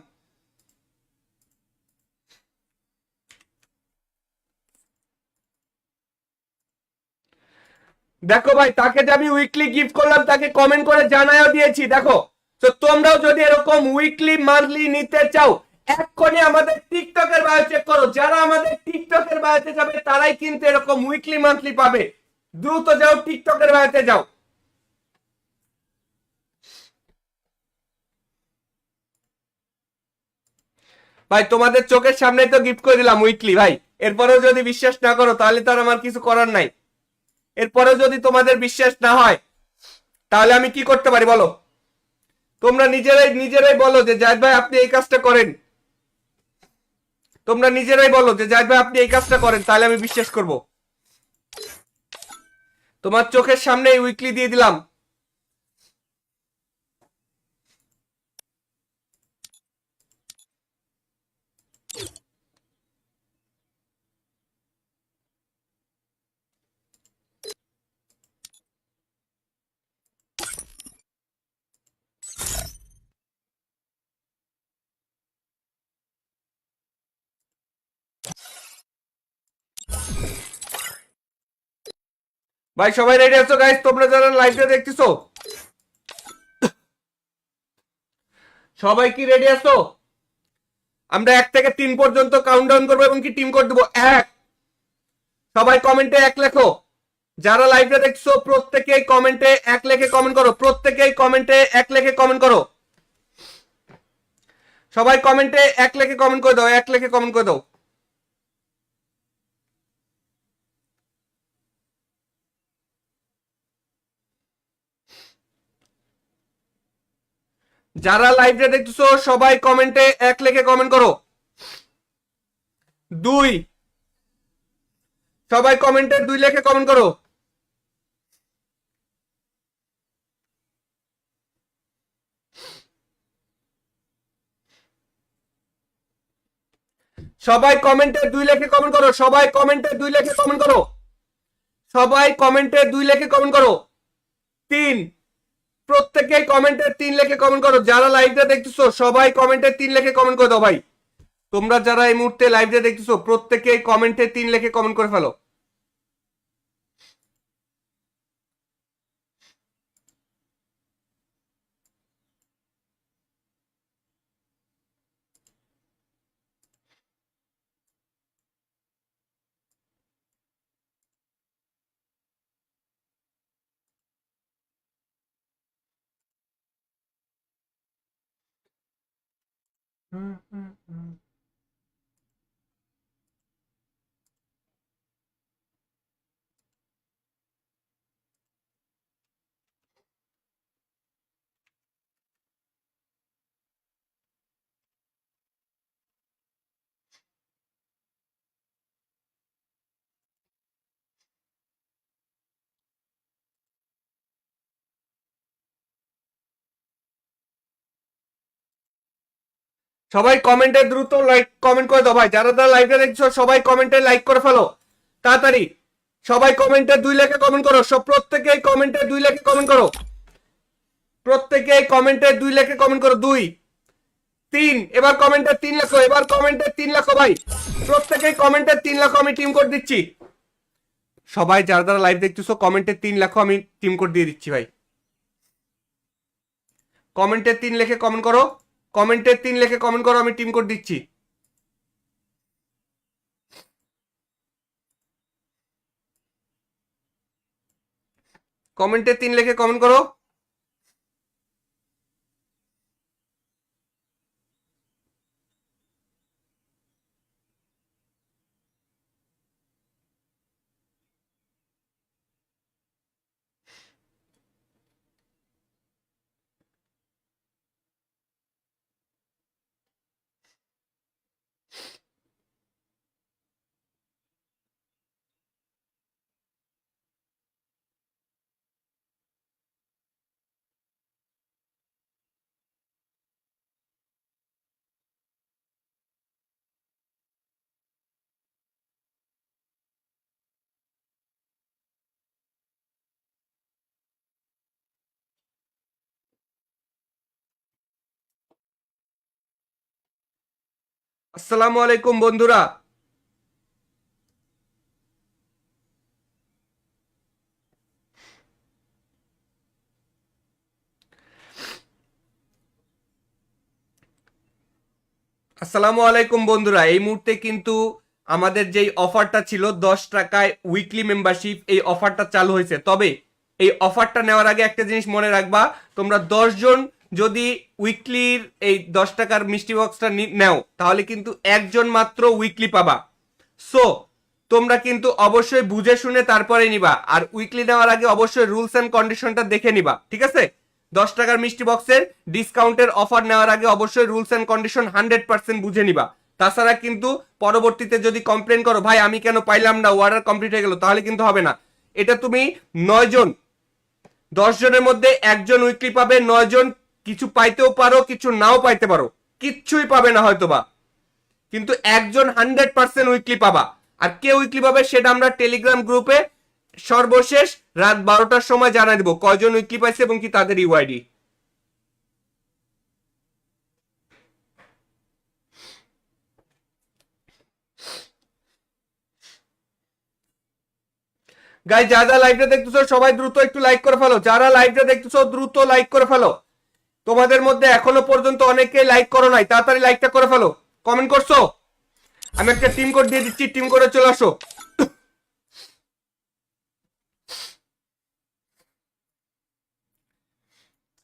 দেখো ভাই, তাকে যে আমি উইকলি গিফট করলাম তাকে কমেন্ট করে জানাইও দিয়েছি, দেখো। তো তোমরাও যদি এরকম উইকলি মান্থলি নিতে চাও, এক্ষুনি আমাদের টিকটকের বায়ো চেক করো। যারা আমাদের টিকটকের বায়োতে যাবে তারাই কিন্তু এরকম উইকলি মান্থলি পাবে। দ্রুত যাও, টিকটকের বায়োতে যাও। ভাই তোমাদের চোখের সামনে তো গিফট করে দিলাম উইকলি ভাই, এরপরেও যদি বিশ্বাস না করো তাহলে তো আর আমার কিছু করার নাই। এরপরেও যদি তোমাদের বিশ্বাস না হয় তাহলে আমি কি করতে পারি বলো? তোমরা নিজেরাই নিজেরাই বলো যে জাহিদ ভাই আপনি এই কাজটা করেন। তোমরা নিজেরাই বলো যে জাহিদ ভাই আপনি এই কাজটা করেন, তাহলে আমি বিশ্বাস করব। তোমার চোখের সামনে উইকলি দিয়ে দিলাম। ভাই সবাই রেডি আছো গাইস? তোমরা যারা লাইভটা দেখতেছো সবাই কি রেডি আছো? আমরা 1 থেকে 3 পর্যন্ত কাউন্টডাউন করবো এবং কি টিম কোড দেবো। 1, সবাই কমেন্টে 1 লেখো। যারা লাইভটা দেখছো প্রত্যেকেই কমেন্টে 1 লেখে কমেন্ট করো। প্রত্যেকেই কমেন্টে 1 লেখে কমেন্ট করো। সবাই কমেন্টে 1 লেখে কমেন্ট করে দাও, 1 লেখে কমেন্ট করে দাও। যারা লাইভটা দেখতেছো সবাই কমেন্টে 1 লেখে কমেন্ট করো। 2, সবাই কমেন্টে 2 লেখে কমেন্ট করো। সবাই কমেন্টে 2 লেখে কমেন্ট করো। সবাই কমেন্টে 2 লেখে কমেন্ট করো। সবাই কমেন্টে 2 লেখে কমেন্ট করো। 3, প্রত্যেকেই কমেন্টে 3 লেখে কমেন্ট করো। যারা লাইভটা দেখতেছো সবাই কমেন্টে 3 লেখে কমেন্ট করে দাও ভাই। তোমরা যারা এই মুহূর্তে লাইভটা দেখতেছো প্রত্যেকেই কমেন্টে 3 লেখে কমেন্ট করে ফেলো। সবাই কমেন্টে দ্রুত লাইক কমেন্ট করে দাও ভাই। যারা যারা লাইভটা দেখছো সবাই কমেন্টে লাইক করে ফেলো তাড়াতাড়ি। সবাই কমেন্টে 2 লেখে কমেন্ট করো। সব প্রত্যেকেই কমেন্টে 2 লেখে কমেন্ট করো। প্রত্যেকেই কমেন্টে 2 লেখে কমেন্ট করো। 2, 3, এবার কমেন্টে 3 লেখো। এবার কমেন্টে 3 লেখো ভাই। প্রত্যেকেই কমেন্টে 3 লেখো, আমি টিম কোড দিচ্ছি। সবাই যারা যারা লাইভ দেখতেছো কমেন্টে 3 লেখো, আমি টিম কোড দিয়ে দিচ্ছি ভাই। কমেন্টে 3 লেখে কমেন্ট করো। কমেন্টে 3 লেখে কমেন্ট করো, আমি টিম কোড দিচ্ছি। কমেন্টে 3 লেখে কমেন্ট করো। আসসালামু আলাইকুম বন্ধুরা। আসসালামু আলাইকুম বন্ধুরা। এই মুহূর্তে কিন্তু আমাদের যেই অফারটা ছিল 10 টাকায় উইকলি মেম্বারশিপ, এই অফারটা চালু হয়েছে। তবে এই অফারটা নেওয়ার আগে একটা জিনিস মনে রাখবা, তোমরা 10 জন যদি উইকলির এই 10 টাকার মিষ্টি বক্সটা নেও তাহলে কিন্তু একজন মাত্র উইকলি পাবা। সো তোমরা কিন্তু অবশ্যই বুঝে শুনে তারপরে নিবা। আর উইকলি নেওয়ার আগে অবশ্যই রুলস এন্ড কন্ডিশনটা দেখে নিবা, ঠিক আছে? 10 টাকার মিষ্টি বক্সের ডিসকাউন্টের অফার নেওয়ার আগে অবশ্যই রুলস এন্ড কন্ডিশন 100% বুঝে নিবা। তাছাড়া কিন্তু পরবর্তীতে যদি কমপ্লেন করো ভাই আমি কেন পাইলাম না, অর্ডার কমপ্লিট হয়ে গেল, তাহলে কিন্তু হবে না। এটা তুমি 9 জন, 10 জনের মধ্যে একজন উইকলি পাবে। 9 জন কিছু পাইতেও পারো, কিছু নাও পাইতে পারো, কিচ্ছুই পাবে না হয়তোবা, কিন্তু একজন 100% উইকলি পাবা। আর কে উইকলি পাবে সেটা আমরা টেলিগ্রাম গ্রুপে সর্বশেষ রাত 12টার সময় জানাই দেবো কয়জন উইকলি পাইছে এবং কি তাদের ইউআইডি। গাইস যারা লাইভটা দেখতেছো সবাই দ্রুত একটু লাইক করে ফেলো, যারা লাইভটা দেখতেছো দ্রুত লাইক করে ফেলো। তোমাদের মধ্যে এখনো পর্যন্ত অনেকেই লাইক করো নাই, তাড়াতাড়ি লাইকটা করে ফেলো। কমেন্ট করছো? আমি একটা টিম কোড দিয়ে দিচ্ছি, টিম কোডে চলে আসো।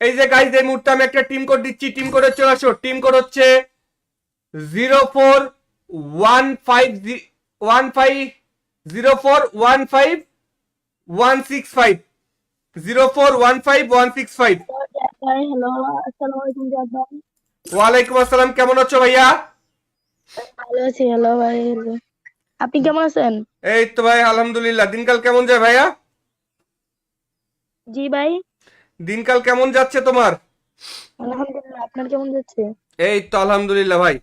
এই যে গাইস এই মুহূর্তে আমি একটা টিম কোড দিচ্ছি, টিম কোডে চলে আসো। টিম কোড হচ্ছে 0415015165 04155165। ভাই হ্যালো, আসসালামু আলাইকুম জাদ ভাই। ওয়ালাইকুম আসসালাম, কেমন আছো ভাইয়া? ভালো আছি। হ্যালো ভাই, hello। আপনি কেমন আছেন? এই তো ভাই আলহামদুলিল্লাহ। দিনকাল কেমন যায় ভাইয়া? জি ভাই, দিনকাল কেমন যাচ্ছে তোমার? আলহামদুলিল্লাহ। আপনার কেমন যাচ্ছে? এই তো আলহামদুলিল্লাহ ভাই।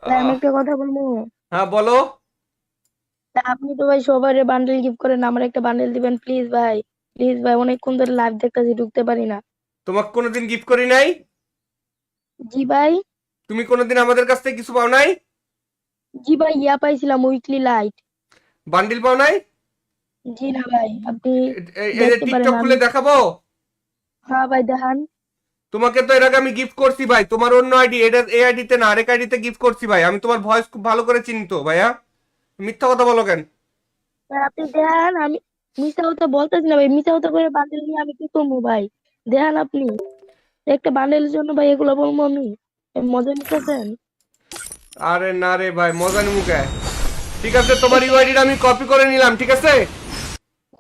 ভাই আমি একটা কথা বলবো। হ্যাঁ বলো। তা আপনি তো ভাই সবারে বান্ডেল গিফট করেন, আমার একটা বান্ডেল দিবেন প্লিজ ভাই। প্লিজ ভাই, অনেকক্ষণ ধরে লাইভ দেখতেছি, ঢুকতে পারি না। তোমাকে কোনোদিন গিফট করি নাই? জি ভাই। তুমি কোনোদিন আমাদের কাছ থেকে কিছু পাও নাই? জি ভাই, ইয়া পাইছিলাম উইকলি লাইট। বান্ডিল পাও নাই? জি না ভাই, আপনি এই যে দেখতে পারেন। টিকটক খুলে দেখাবো? হ্যাঁ ভাই দেখান। তোমাকে তো এর আগে আমি গিফট করছি ভাই, তোমার অন্য আইডি, এটা এই আইডিতে না, আরেক আইডিতে গিফট করছি ভাই। আমি তোমার ভয়েস খুব ভালো করে চিনি তো ভাইয়া, মিথ্যা কথা বলো কেন? ভাই আপনি দেখান, আমি মিশা কথা বলতেছি না ভাই, মিশা কথা করে বান্ডেল নিয়ে আমি কি করবো ভাই? দেখান আপনি। একটা বান্ডেলের জন্য ভাই এগুলো বলবো আমি? মজা নিতেছেন? আরে না রে ভাই, মজা নিমু কে? ঠিক আছে, তোমার ইউআইডিটা আমি কপি করে নিলাম, ঠিক আছে?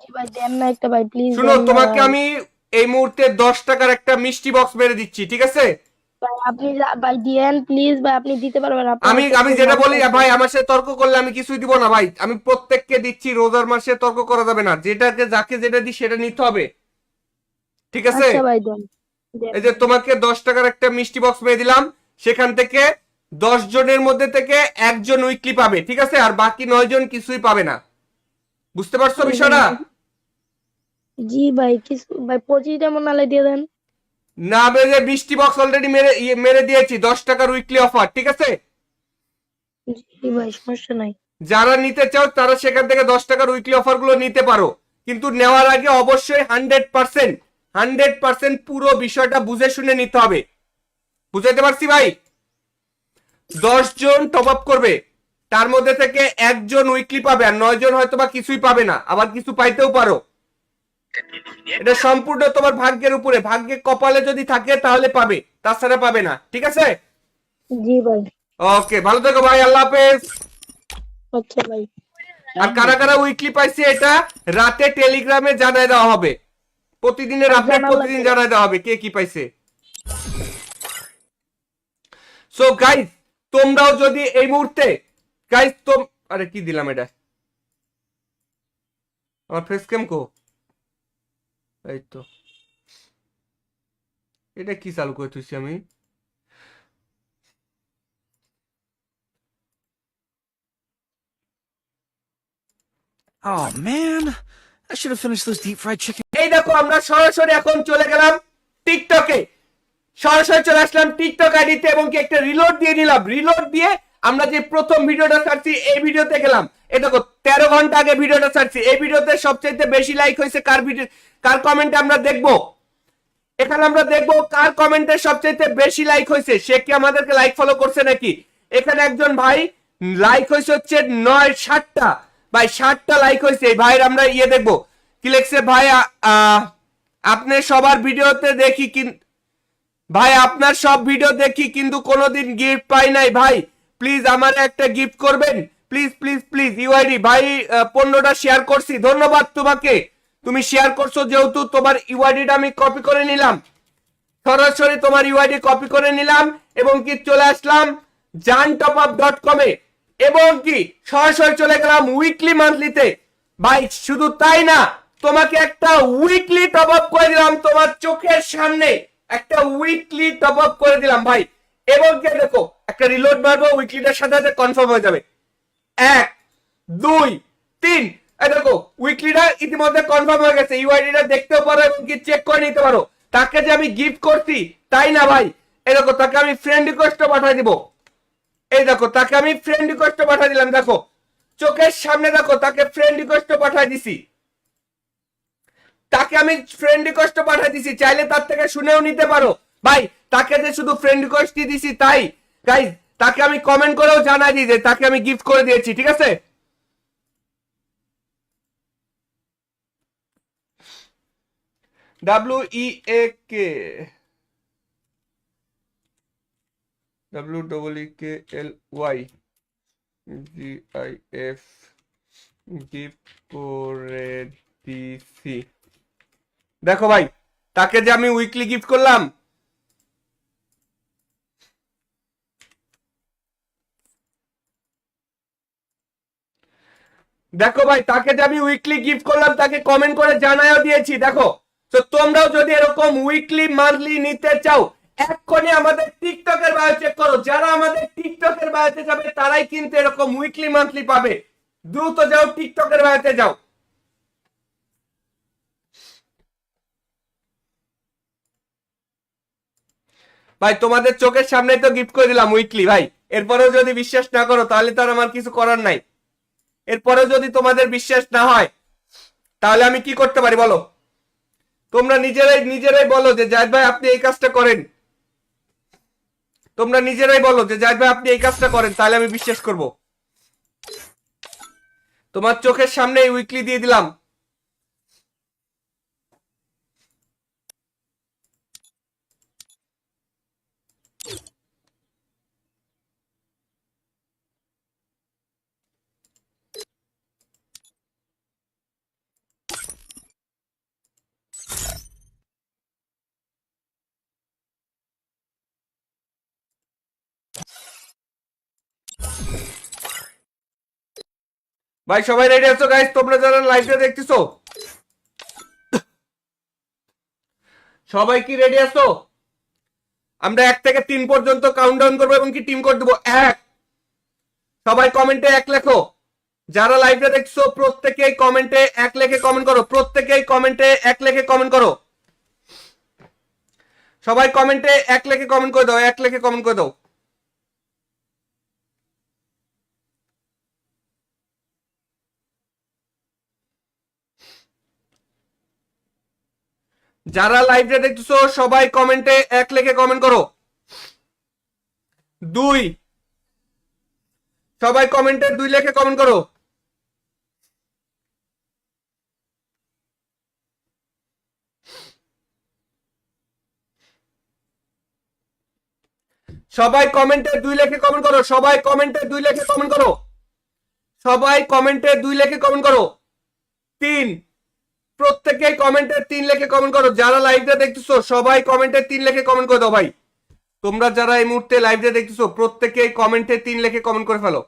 জি ভাই দেন না একটা ভাই, প্লিজ শুনো, দেন না তোমাকে ভাই। আমি এই মুহূর্তে 10 টাকার একটা মিষ্টি বক্স মেরে দিচ্ছি, ঠিক আছে? ভাই আপনি ভাই দিয়েন প্লিজ ভাই, আপনি দিতে পারবেন। আপনার আমি একটা আমি খুব যেটা মানুষ বলি আছে। ভাই, আমার সাথে তর্ক করলে আমি কিছুই দিব না ভাই। আমি প্রত্যেককে দিচ্ছি, রোজার মাসে তর্ক করা যাবে না, যেটাকে যাকে যেটা দিই সেটা নিতে হবে, ঠিক আছে? আচ্ছা ভাই দেন। দেন এই যে তোমাকে 10 টাকার একটা মিষ্টি বক্স মেরে দিলাম, সেখান থেকে 10 জনের মধ্যে থেকে একজন উইকলি পাবে, ঠিক আছে? আর বাকি 9 জন কিছুই পাবে না। বুঝতে পারছো বিষয়টা? জি ভাই, কিছু ভাই 25টা মনে হলে দিয়ে দেন। না মেরে মিষ্টি বক্স অলরেডি মেরে দিয়েছি, 10 টাকার উইকলি অফার, ঠিক আছে? জি ভাই, সমস্যা নাই। যারা নিতে চাও তারা সেখান থেকে 10 টাকার উইকলি অফার গুলো নিতে পারো, কিন্তু নেওয়ার আগে অবশ্যই 100% পুরো বিষয়টা বুঝে শুনে নিতে হবে। বুঝাইতে পারছি ভাই? 10 জন টপ আপ করবে, তার মধ্যে থেকে একজন উইকলি পাবে, আর 9 জন হয়তো বা কিছুই পাবে না, আবার কিছু পাইতেও পারো। এটা সম্পূর্ণ তোমার ভাগ্যের উপরে, ভাগ্যে কপালে যদি থাকে তাহলে পাবে, তাছাড়া পাবে না, ঠিক আছে? জি ভাই। ওকে, ভালো থেকো ভাই, আল্লাহ হাফেজ। আচ্ছা ভাই। আর কারা কারা উইকলি পাইছে এটা রাতে টেলিগ্রামে জানাই দেওয়া হবে, প্রতিদিনের আপডেট প্রতিদিন জানাই দেওয়া হবে কে কি পাইছে। সো গাইস, তোমরাও যদি এই মুহূর্তে গাইস আরে কি দিলাম এটা, আমার ফেস ক্যাম কো? এই তো, এটা কি চালু করে তুইছি আমি? Oh man, I should have finished those deep fried chicken. এই দেখো, আমরা সরাসরি এখন চলে গেলাম টিকটকে, সরাসরি চলে আসলাম টিকটক আইডিতে এবং কি একটা রিলোড দিয়ে নিলাম। রিলোড দিয়ে আমরা যে প্রথম ভিডিওটা ছাড়ছি এই ভিডিওতে গেলাম। এই দেখো 13 ঘন্টা আগে ভিডিওটা ছাড়ছি, এই ভিডিওতে সবচেয়ে বেশি লাইক হয়েছে কার ভিডিও, কার কমেন্টে আমরা দেখবো। এখানে আমরা দেখবো কার কমেন্টে সবচেয়ে বেশি লাইক হয়েছে, সে কি আমাদেরকে লাইক ফলো করছে নাকি। এখানে একজন ভাই লাইক হয়েছে হচ্ছে 60টা, ভাই 60টা লাইক হয়েছে। এই ভাইয়ের আমরা ইয়ে দেখবো কি লিখছে। ভাই আপনি সবার ভিডিওতে দেখি ভাই আপনার সব ভিডিও দেখি কিন্তু কোনোদিন গিফট পাই নাই ভাই, প্লিজ আমার একটা গিফট করবেন, প্লিজ প্লিজ প্লিজ। ইউআইডি ভাই 15টা শেয়ার করছি, ধন্যবাদ তোমাকে, তুমি শেয়ার করছো যেহেতু তোমার ইউআইডিটা আমি কপি করে নিলাম, সরাসরি তোমার ইউআইডি কপি করে নিলাম এবং কি চলে আসলাম jantopup.com এ এবং কি সরাসরি চলে গেলাম উইকলি মান্থলিতে। ভাই শুধু তাই না, তোমাকে একটা উইকলি টপ আপ করে দিলাম, তোমার চোখের সামনে একটা উইকলি টপ আপ করে দিলাম ভাই। এবং কি দেখো একটা রিলোড মারবো, উইকলিটার সাথে সাথে কনফার্ম হয়ে যাবে। 1 2 3, এই দেখো উইকলিটা ইতিমধ্যে কনফার্ম হয়ে গেছে, ইউআইডিটা দেখতেও পারো এবং কি চেক করে নিতে পারো। তাকে যে আমি গিফট করছি তাই না ভাই, এই দেখো তাকে আমি ফ্রেন্ড রিকোয়েস্টও পাঠিয়ে দিব, এই দেখো তাকে আমি ফ্রেন্ড রিকোয়েস্টও পাঠিয়ে দিলাম, দেখো চোখের সামনে দেখো তাকে ফ্রেন্ড রিকোয়েস্ট পাঠাই দিছি, তাকে আমি ফ্রেন্ড রিকোয়েস্ট পাঠাই দিছি, চাইলে তার থেকে শুনেও নিতে পারো ভাই। তাকে যে শুধু ফ্রেন্ড রিকোয়েস্টই দিছি তাই গাইস, তাকে আমি কমেন্ট করেও জানাই দিই যে তাকে আমি গিফট করে দিয়েছি, ঠিক আছে? WEAK WEEKLY গিফট করে দিছি। দেখো ভাই, তাকে যে আমি উইকলি গিফট করলাম, দেখো ভাই তাকে যে আমি উইকলি গিফট করলাম, তাকে কমেন্ট করে জানাইও দিয়েছি। দেখো, তো তোমরাও যদি এরকম উইকলি মান্থলি নিতে চাও, এক্ষুনি আমাদের টিকটকের বায়ো চেক করো। যারা আমাদের টিকটকের বায়োতে যাবে তারাই কিন্তু এরকম উইকলি মান্থলি পাবে। দ্রুত যাও, টিকটকের বায়োতে যাও। ভাই তোমাদের চোখের সামনে তো গিফট করে দিলাম উইকলি ভাই, এরপরেও যদি বিশ্বাস না করো তাহলে তো আর আমার কিছু করার নাই। এরপরেও যদি তোমাদের বিশ্বাস না হয় তাহলে আমি কি করতে পারি বলো? তোমরা নিজেরাই নিজেরাই বলো যে জাহিদ ভাই আপনি এই কাজটা করেন, তোমরা নিজেরাই বলো যে জাহিদ ভাই আপনি এই কাজটা করেন, তাহলে আমি বিশ্বাস করব। তোমার চোখের সামনে উইকলি দিয়ে দিলাম। ভাই সবাই রেডি আছো গাইস? তোমরা যারা লাইভটা দেখতেছো সবাই কি রেডি আছো? আমরা 1 থেকে 3 পর্যন্ত কাউন্টডাউন করবো এবং কি টিম কোড দেবো। 1, সবাই কমেন্টে 1 লেখো। যারা লাইভটা দেখছো প্রত্যেকেই কমেন্টে 1 লেখে কমেন্ট করো, প্রত্যেকেই কমেন্টে 1 লেখে কমেন্ট করো। সবাই কমেন্টে 1 লেখে কমেন্ট করে দাও, 1 লেখে কমেন্ট করে দাও। যারা লাইভটা দেখতেছো সবাই কমেন্টে 1 লেখে কমেন্ট করো। 2, সবাই কমেন্টে 2 লেখে কমেন্ট করো। সবাই কমেন্টে 2 লেখে কমেন্ট করো। সবাই কমেন্টে 2 লেখে কমেন্ট করো। সবাই কমেন্টে 2 লেখে কমেন্ট করো। 3, প্রত্যেকেই কমেন্টে 3 লেখে কমেন্ট করো। যারা লাইভটা দেখতেছো সবাই কমেন্টে 3 লেখে কমেন্ট করে দাও ভাই। তোমরা যারা এই মুহূর্তে লাইভটা দেখতেছো প্রত্যেকেই কমেন্টে 3 লেখে কমেন্ট করে ফেলো।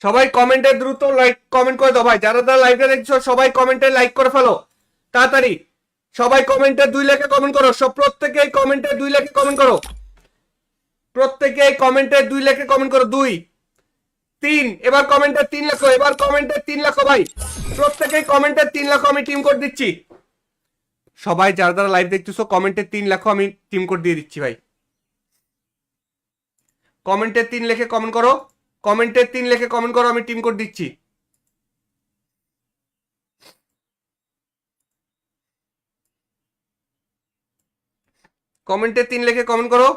সবাই কমেন্টে দ্রুত লাইক কমেন্ট করে দাও ভাই। যারা যারা লাইভটা দেখছো সবাই কমেন্টে লাইক করে ফেলো তাড়াতাড়ি। সবাই কমেন্টে 2 লেখে কমেন্ট করো। সব প্রত্যেকেই কমেন্টে 2 লেখে কমেন্ট করো। প্রত্যেকেই কমেন্টে 2 লেখে কমেন্ট করো। 2, 3, এবার কমেন্টে 3 লেখো। এবার কমেন্টে 3 লেখো ভাই। প্রত্যেকেই কমেন্টে 3 লেখো, আমি টিম কোড দিচ্ছি। সবাই যারা যারা লাইভ দেখতেছো কমেন্টে 3 লেখো, আমি টিম কোড দিয়ে দিচ্ছি ভাই। কমেন্টে 3 লেখে কমেন্ট করো। কমেন্টে 3 লেখে কমেন্ট করো, আমি টিম কোড দিচ্ছি। কমেন্টে 3 লেখে কমেন্ট করো।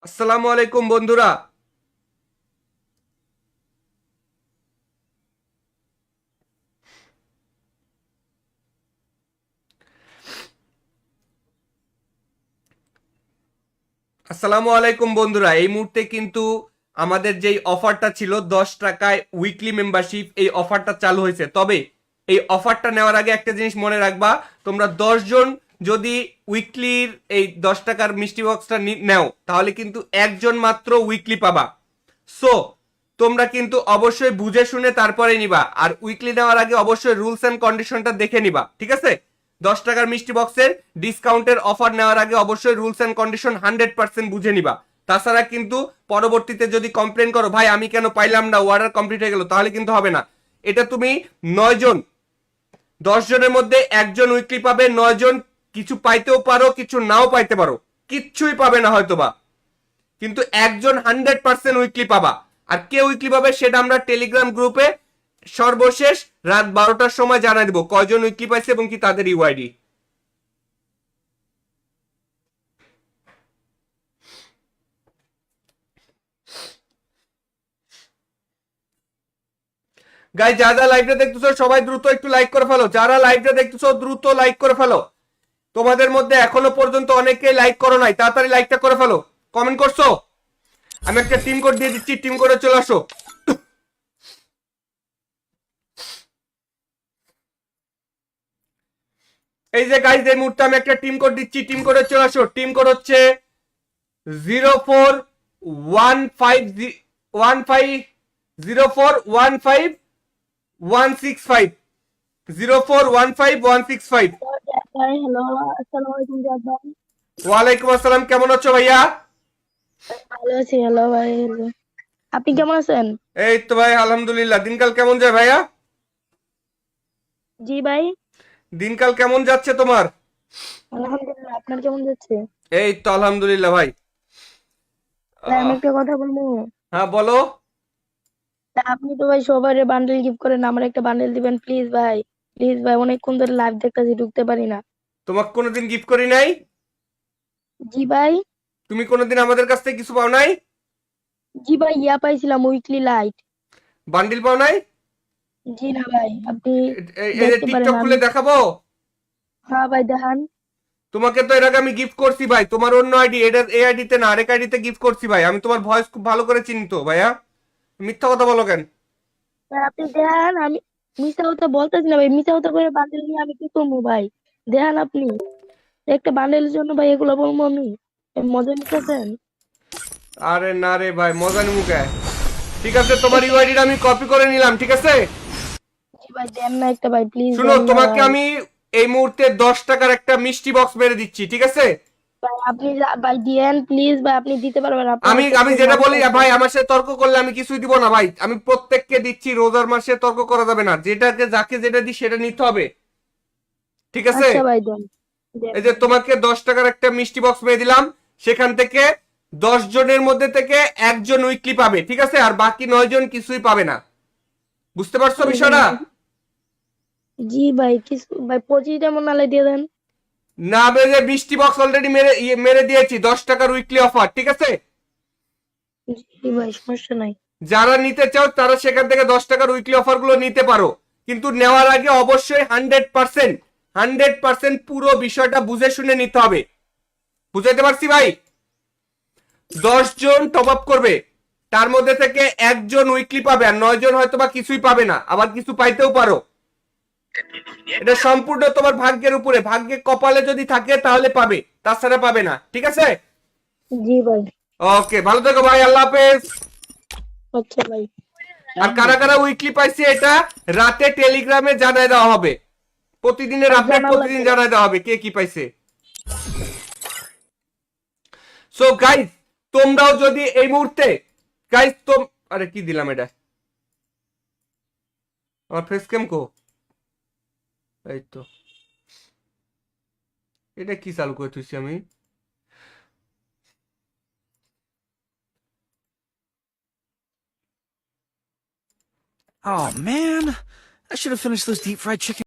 আসসালামু আলাইকুম বন্ধুরা। আসসালামু আলাইকুম বন্ধুরা, এই মুহূর্তে কিন্তু আমাদের যেই অফারটা ছিল 10 টাকায় উইকলি মেম্বারশিপ, এই অফারটা চালু হয়েছে। তবে এই অফারটা নেওয়ার আগে একটা জিনিস মনে রাখবা, তোমরা 10 জন যদি উইকলির এই 10 টাকার মিষ্টি বক্সটা নেও তাহলে কিন্তু একজন মাত্র উইকলি পাবা। সো তোমরা কিন্তু অবশ্যই বুঝে শুনে তারপরে নিবা, আর উইকলি নেওয়ার আগে অবশ্যই রুলস এন্ড কন্ডিশনটা দেখে নিবা, ঠিক আছে? 10 টাকার মিষ্টি বক্সের ডিসকাউন্টের অফার নেওয়ার আগে অবশ্যই রুলস এন্ড কন্ডিশন 100% বুঝে নিবা। তাছাড়া কিন্তু পরবর্তীতে যদি কমপ্লেন করো ভাই আমি কেন পাইলাম না, অর্ডার কমপ্লিট হয়ে গেল, তাহলে কিন্তু হবে না। এটা তুমি 9 জন, 10 জনের মধ্যে একজন উইকলি পাবে, 9 জন কিছু পাইতেও পারো কিছু নাও পাইতে পারো, কিচ্ছুই পাবে না হয়তোবা, কিন্তু একজন 100% উইকলি পাবা। আর কে উইকলি পাবে সেটা আমরা টেলিগ্রাম গ্রুপে সর্বশেষ রাত 12টার সময় জানাই দেবো কয়জন উইকলি পাইছে এবং কি তাদের ইউআইডি। গাই যারা লাইভটা দেখতেছো সবাই দ্রুত একটু লাইক করে ফেলো, যারা লাইভটা দেখতেছো দ্রুত লাইক করে ফেলো। তোমাদের মধ্যে এখনো পর্যন্ত অনেকেই লাইক করো নাই, তাড়াতাড়ি লাইকটা করে ফেলো। কমেন্ট করছো? আমি একটা টিম কোড দিয়ে দিচ্ছি, টিম কোডে চলে আসো। এই যে গাইজ এই মুহূর্তে আমি একটা টিম কোড দিচ্ছি, টিম কোডে চলে আসো। টিম কোড হচ্ছে 0415015165 04155165। ভাই হ্যালো, আসসালামু আলাইকুম জাদ ভাই। ওয়ালাইকুম আসসালাম, কেমন আছো ভাইয়া? ভালো আছি, হ্যালো ভাই, hello। আপনি কেমন আছেন? এই তো ভাই আলহামদুলিল্লাহ। দিনকাল কেমন যায় ভাইয়া? জি ভাই, দিনকাল কেমন যাচ্ছে তোমার? আলহামদুলিল্লাহ। আপনার কেমন যাচ্ছে? এই তো আলহামদুলিল্লাহ ভাই। ভাই আমি আহ, একটা কথা বলবো। হ্যাঁ বলো। তা আপনি তো ভাই সবার বান্ডেল গিফট করেন, আমার একটা বান্ডেল দিবেন প্লিজ ভাই। প্লিজ ভাই, অনেকক্ষণ ধরে লাইভ দেখতেছি, ঢুকতে পারি না। তোমাকে কোনোদিন গিফট করি নাই? জি ভাই। তুমি কোনোদিন আমাদের কাছ থেকে কিছু পাও নাই? জি ভাই, ইয়া পাইছিলাম উইকলি লাইট। বান্ডিল পাও নাই? জি না ভাই, আপনি এই যে দেখতে পারেন। টিকটক আমি, খুলে দেখাবো? হ্যাঁ ভাই দেখান। তোমাকে তো এর আগে আমি গিফট করছি ভাই, তোমার অন্য আইডি, এটা এই আইডিতে না আরেক আইডিতে গিফট করছি ভাই। আমি তোমার ভয়েস খুব ভালো করে চিনি তো ভাইয়া, মিথ্যা কথা বলো কেন? ভাই আপনি দেখান। আমি মিশা কথা বলতেছি না ভাই, মিশা কথা করে বান্ডেল নিয়ে আমি কি করবো ভাই? দেখান আপনি। একটা বান্ডেলের জন্য ভাই এগুলো বলবো আমি? মজা নিতেছেন? আরে না রে ভাই, মজা নিমু কে? ঠিক আছে, তোমার ইউআইডিটা আমি কপি করে নিলাম, ঠিক আছে? জি ভাই দেন না একটা ভাই, প্লিজ শুনো, দেন না তোমাকে ভাই। আমি এই মুহূর্তে 10 টাকার একটা মিষ্টি বক্স মেরে দিচ্ছি, ঠিক আছে? ভাই আপনি ভাই দিয়েন প্লিজ ভাই, আপনি দিতে পারবেন, আপনার আমি একটা আমি খুব যেটা মানুষ বলি আছে। ভাই, আমার সাথে তর্ক করলে আমি কিছুই দিব না ভাই। আমি প্রত্যেককে দিচ্ছি, রোজার মাসে তর্ক করা যাবে না, যেটাকে যাকে যেটা দিই সেটা নিতে হবে, ঠিক আছে? আচ্ছা ভাই দেন, দেন এই যে দেন। তোমাকে 10 টাকার একটা মিষ্টি বক্স পেয়ে দিলাম, সেখান থেকে 10 জনের মধ্যে থেকে একজন উইকলি পাবে, ঠিক আছে? আর বাকি 9 জন কিছুই পাবে না। বুঝতে পারছো বিষয়টা? জি ভাই, কিছু ভাই 25টা মন নালে দিয়ে দেন। না মেরে মিষ্টি বক্স অলরেডি মেরে মেরে দিয়েছি, 10 টাকার উইকলি অফার, ঠিক আছে? জি ভাই, সমস্যা নাই। যারা নিতে চাও তারা সেখান থেকে 10 টাকার উইকলি অফার গুলো নিতে পারো, কিন্তু নেওয়ার আগে অবশ্যই 100% পুরো বিষয়টা বুঝে শুনে নিতে হবে। বুঝাইতে পারছি ভাই? 10 জন টপ আপ করবে, তার মধ্যে থেকে একজন উইকলি পাবে, আর 9 জন হয়তো বা কিছুই পাবে না, আবার কিছু পাইতেও পারো। এটা সম্পূর্ণ তোমার ভাগ্যের উপরে, ভাগ্যে কপালে যদি থাকে তাহলে পাবে, তাছাড়া পাবে না, ঠিক আছে? জি ভাই। ওকে, ভালো থেকো ভাই, আল্লাহ হাফেজ। আচ্ছা ভাই। আর কারা কারা উইকলি পাইছে এটা রাতে টেলিগ্রামে জানাই দেওয়া হবে, প্রতিদিনের আর আপডেট জানার প্রতিদিন লাগবে না। জানাই দেওয়া হবে কে কি পাইছে। সো গাইস, তোমরাও যদি এই মুহূর্তে, গাইস আরে কি দিলাম এটা, আমার ফেস ক্যাম কো? এই তো, এটা কি চালু করে তুইছি আমি? Oh man, I should have finished those deep fried chicken.